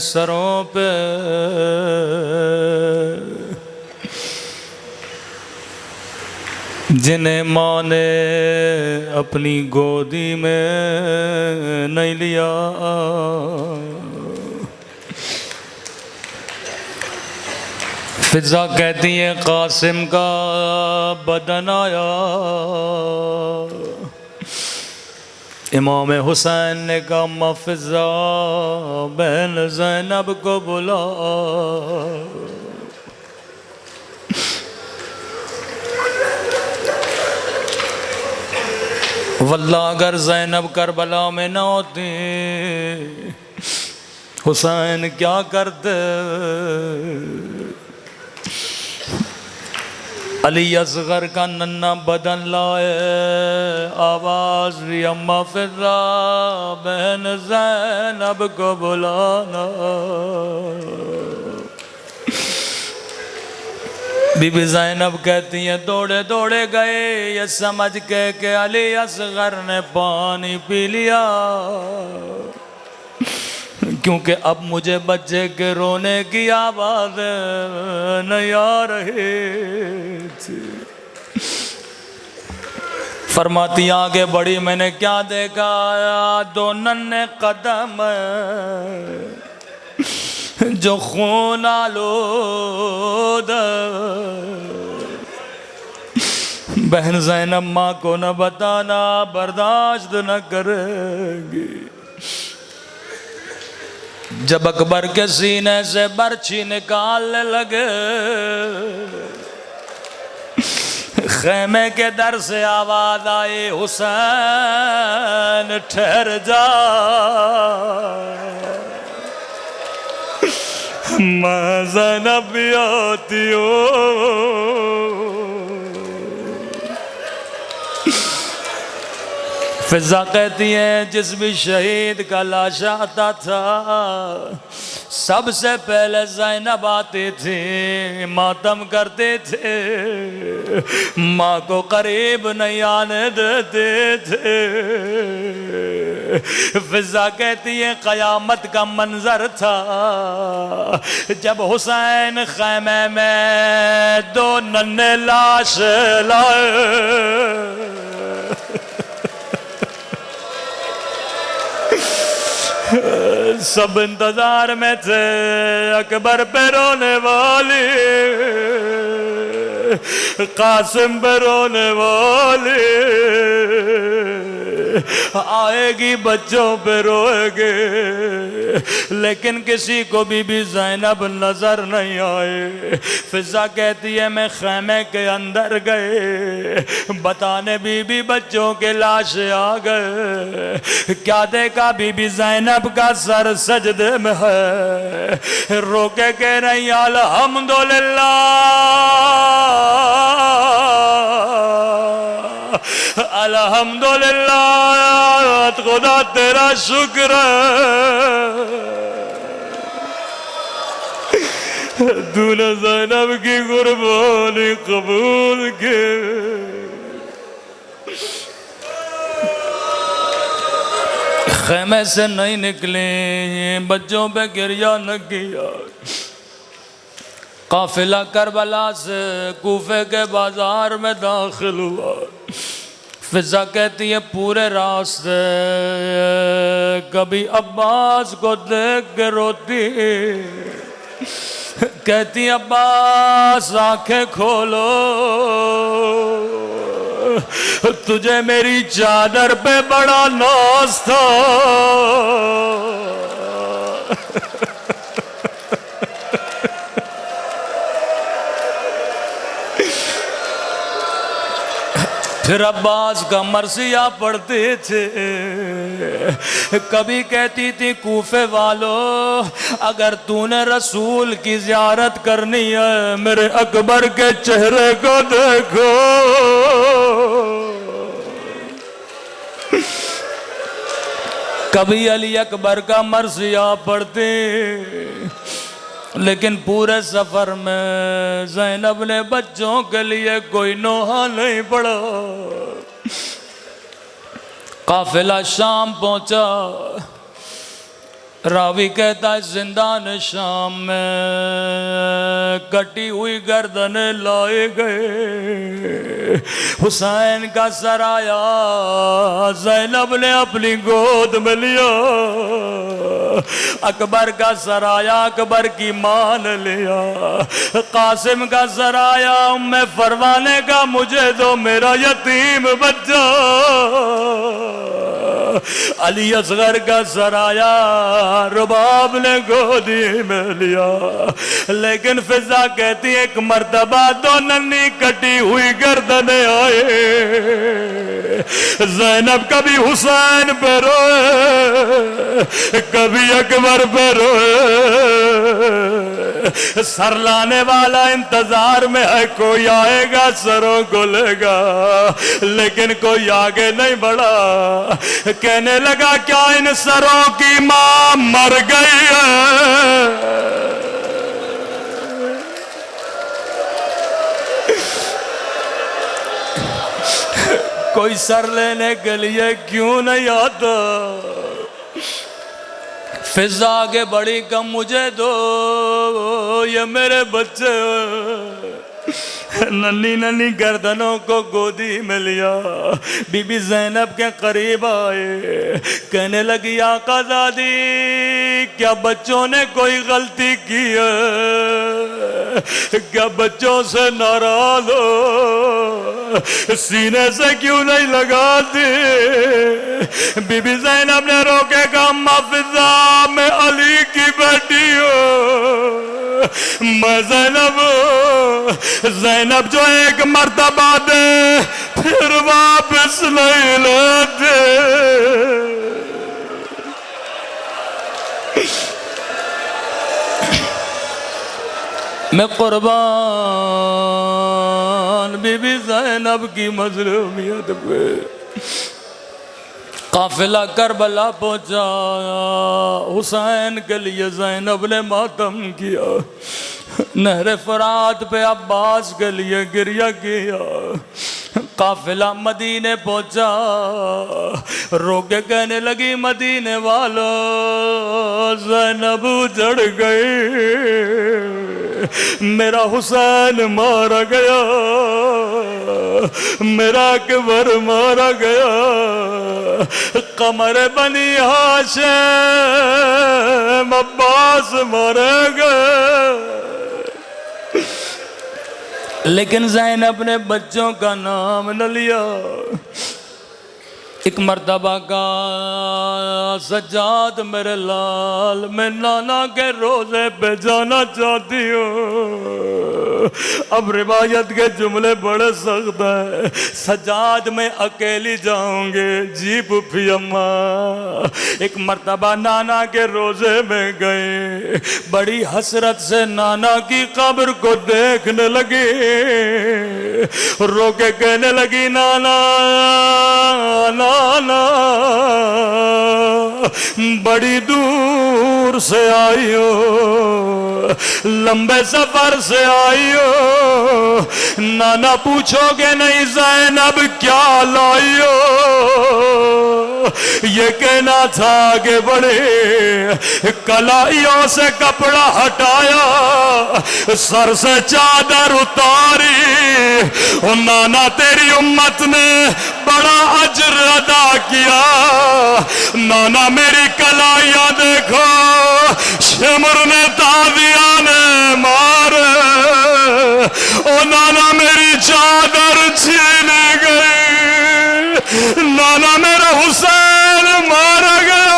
سروں پہ جنہیں ماں نے اپنی گودی میں نہیں لیا فضا کہتی ہے قاسم کا بدن آیا امام حسین نے کہا اماں فضا بہن زینب کو بلا واللہ اگر زینب کربلا میں نہ ہوتی حسین کیا کرتے علی اصغر کا ننھا بدن لائے آواز دی اماں فضا بہن زینب کو بلانا بی بی زینب کہتی ہیں دوڑے دوڑے گئے یہ سمجھ کے کہ علی اصغر نے پانی پی لیا کیونکہ اب مجھے بچے کے رونے کی آواز نہیں آ رہی تھی فرماتی آگے بڑی میں نے کیا دیکھا دو ننھے قدم جو خون آلود بہن زینب ماں کو نہ بتانا برداشت نہ کرے گی جب اکبر کے سینے سے برچھی نکالنے لگے خیمے کے در سے آواز آئی حسین ٹھہر جا میں زینب بھی آتی ہوں فضا کہتی ہے جس بھی شہید کا لاش آتا تھا سب سے پہلے زینب آتی تھی ماتم کرتے تھے ماں کو قریب نہیں آنے دیتے تھے فضا کہتی ہے قیامت کا منظر تھا جب حسین خیمے میں دو ننھے لاش لائے سب انتظار میں تھے اکبر پہ رونے والی قاسم پہ رونے والی آئے گی بچوں پہ روئے گے لیکن کسی کو بی بی زینب نظر نہیں آئے فضا کہتی ہے میں خیمے کے اندر گئے بتانے بی بی بچوں کے لاش آ گئے کیا دیکھا بی بی زینب کا سر سجدے میں ہے رو کے کہہ رہی الحمدللہ الحمدللہ خدا تیرا شکر ہے تو نے زینب کی قربانی قبول کی خیمے سے نہیں نکلی بچوں پہ گریہ نہ کیا قافلہ کربلا سے کوفے کے بازار میں داخل ہوا فضا کہتی ہے پورے راستے کبھی عباس کو دیکھ کے روتی کہتی عباس آنکھیں کھولو تجھے میری چادر پہ بڑا ناز تھا پھر عباس کا مرثیہ پڑھتے تھے. کبھی کہتی تھی کوفے والو اگر تو نے رسول کی زیارت کرنی ہے میرے اکبر کے چہرے کو دیکھو. کبھی علی اکبر کا مرثیہ پڑھتے. لیکن پورے سفر میں زینب نے بچوں کے لیے کوئی نوحہ نہیں پڑھا. قافلہ شام پہنچا. راوی کہتا ہے زندان شام میں کٹی ہوئی گردنیں لائے گئے. حسین کا سر آیا, زینب نے اپنی گود میں لیا. اکبر کا سر آیا, اکبر کی ماں نے لیا. قاسم کا سر آیا, ام فروانے کا مجھے دو میرا یتیم بچہ. علی اصغر کا سر آیا, رباب نے گودی میں لیا. لیکن فضا کہتی ایک مرتبہ دو ننھی کٹی ہوئی گردنیں آئے. زینب کبھی حسین پہ روئے, کبھی اکبر پہ روئے. سر لانے والا انتظار میں ہے, کوئی آئے گا سروں کو لے گا, لیکن کوئی آگے نہیں بڑھا. کہنے لگا کیا ان سروں کی ماں مر گئی ہے؟ کوئی سر لینے کے لیے کیوں نہیں آتا؟ فضا آگے بڑی کم مجھے دو یہ میرے بچے. ننھی ننھی گردنوں کو گودی میں لیا. بی بی زینب کے قریب آئے, کہنے لگی آقا زادی کیا بچوں نے کوئی غلطی کی ہے؟ کیا بچوں سے ناراض ہو؟ سینے سے کیوں نہیں لگاتی؟ بی بی زینب نے روکے کہا اماں فضا میں علی کی بیٹی ہوں, میں زینب جو ایک مرتبہ دے پھر واپس نہیں لیتے. میں قربان بی بی زینب کی مظلومیت پہ. قافلہ کربلا پہنچا, حسین کے لیے زینب نے ماتم کیا. نہر فرات پہ عباس کے لیے گریہ کیا. قافلہ مدینے پہنچا, رو کے کہنے لگی مدینے والو زینب جڑ گئی, میرا حسین مارا گیا, میرا اکبر مارا گیا, قمر بنی ہاشم عباس مارے گئے. لیکن زینب نے بچوں کا نام نہ لیا. ایک مرتبہ کا سجاد میرے لال میں نانا کے روزے پہ جانا چاہتی ہوں. اب روایت کے جملے بڑے سخت ہیں. سجاد میں اکیلی جاؤں گے جی پھوپھی اماں. ایک مرتبہ نانا کے روزے میں گئے, بڑی حسرت سے نانا کی قبر کو دیکھنے لگی. رو کے کہنے لگی نانا نانا بڑی دور سے آئی ہو, لمبے سفر سے آئی ہو, نانا پوچھو گے نہیں زینب کیا لائی ہو؟ یہ کہنا تھا کہ بڑے کلائیوں سے کپڑا ہٹایا, سر سے چادر اتاری, اور نانا تیری امت نے بڑا اجر ادا کیا. نانا میری کلائیاں دیکھو, شمر نے تازیاں نے مارے, او نانا میری چادر چھین گئی, نانا میرا حسین مارا گیا.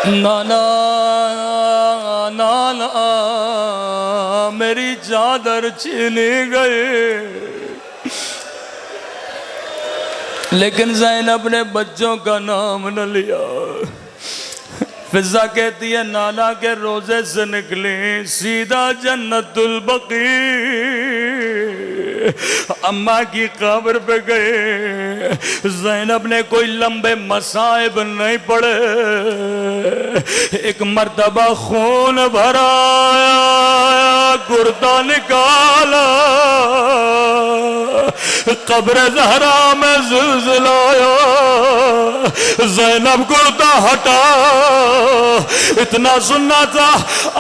نانا نانا میری چادر چھینی گئی، لیکن زینب نے بچوں کا نام نہ لیا۔ فضا کہتی ہے نانا کے روزے سے نکلی سیدھا جنت البقیع، اماں کی قبر پہ گئے۔ زینب نے کوئی لمبے مصائب نہیں پڑے، ایک مرتبہ خون بھرا کرتا نکالا، قبر زہرا میں زلزلہ آیا، زینب کرتا ہٹا، اتنا سننا تھا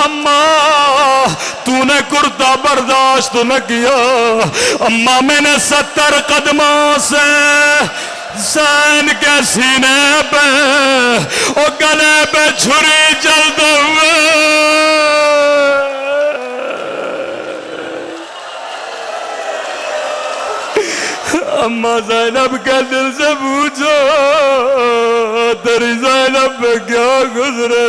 اماں تو نے کرتا برداشت نہ کیا، اماں میں نے 70 قدموں سے زین کے سینے پہ اور گلے پہ چھری چلتے ہوئے اماں زینب کے دل سے پوچھو تیری زینب پہ کیا گزرے۔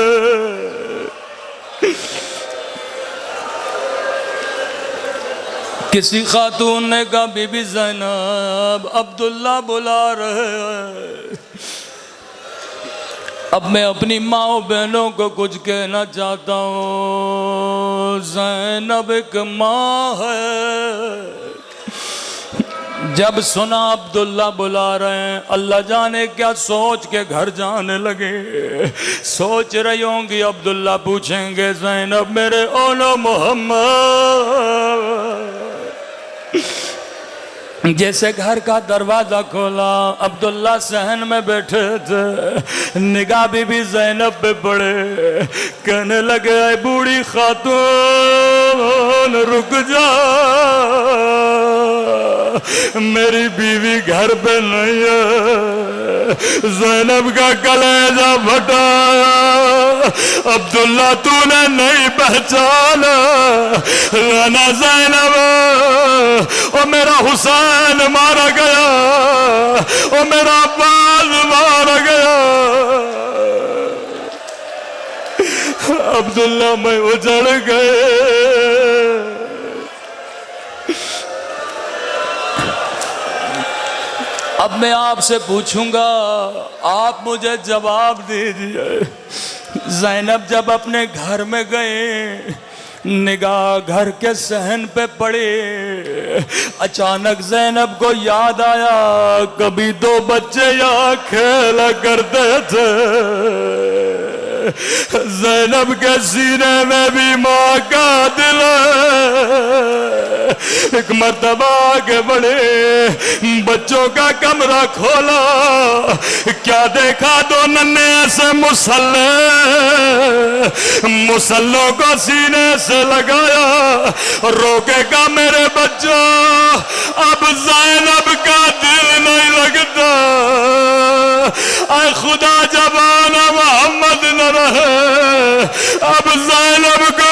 کسی خاتون نے کہا بی بی زینب عبداللہ بلا رہے ہیں، اب میں اپنی ماں و بہنوں کو کچھ کہنا چاہتا ہوں، زینب ایک ماں ہے۔ جب سنا عبداللہ بلا رہے ہیں، اللہ جانے کیا سوچ کے گھر جانے لگے، سوچ رہی ہوں گی عبداللہ پوچھیں گے زینب میرے اولو محمد۔ جیسے گھر کا دروازہ کھولا، عبداللہ صحن میں بیٹھے تھے، نگاہ بی بی زینب پہ پڑے، کہنے لگے اے بوڑھی خاتون رک جا، میری بیوی گھر پہ نہیں ہے۔ زینب کا کلیجہ پھٹا، عبداللہ تو نے نہیں پہچانا، لانا زینب او میرا حسین مارا گیا، او میرا عباس مارا گیا۔ عبداللہ میں اجڑ گئے۔ اب میں آپ سے پوچھوں گا، آپ مجھے جواب دیجئے، زینب جب اپنے گھر میں گئے، نگاہ گھر کے صحن پہ پڑی، اچانک زینب کو یاد آیا کبھی 2 بچے یہاں کھیلا کرتے تھے، زینب کے سینے میں بھی ماں کا دل ہے۔ ایک مرتبہ آگے بڑھے، بچوں کا کمرہ کھولا، کیا دیکھا 2 ننھے ایسے مسلوں کو سینے سے لگایا، روکے گا میرے بچوں اب زینب کا دل نہیں لگتا، اے خدا جبان محمد نہ رہے، اب زینب کا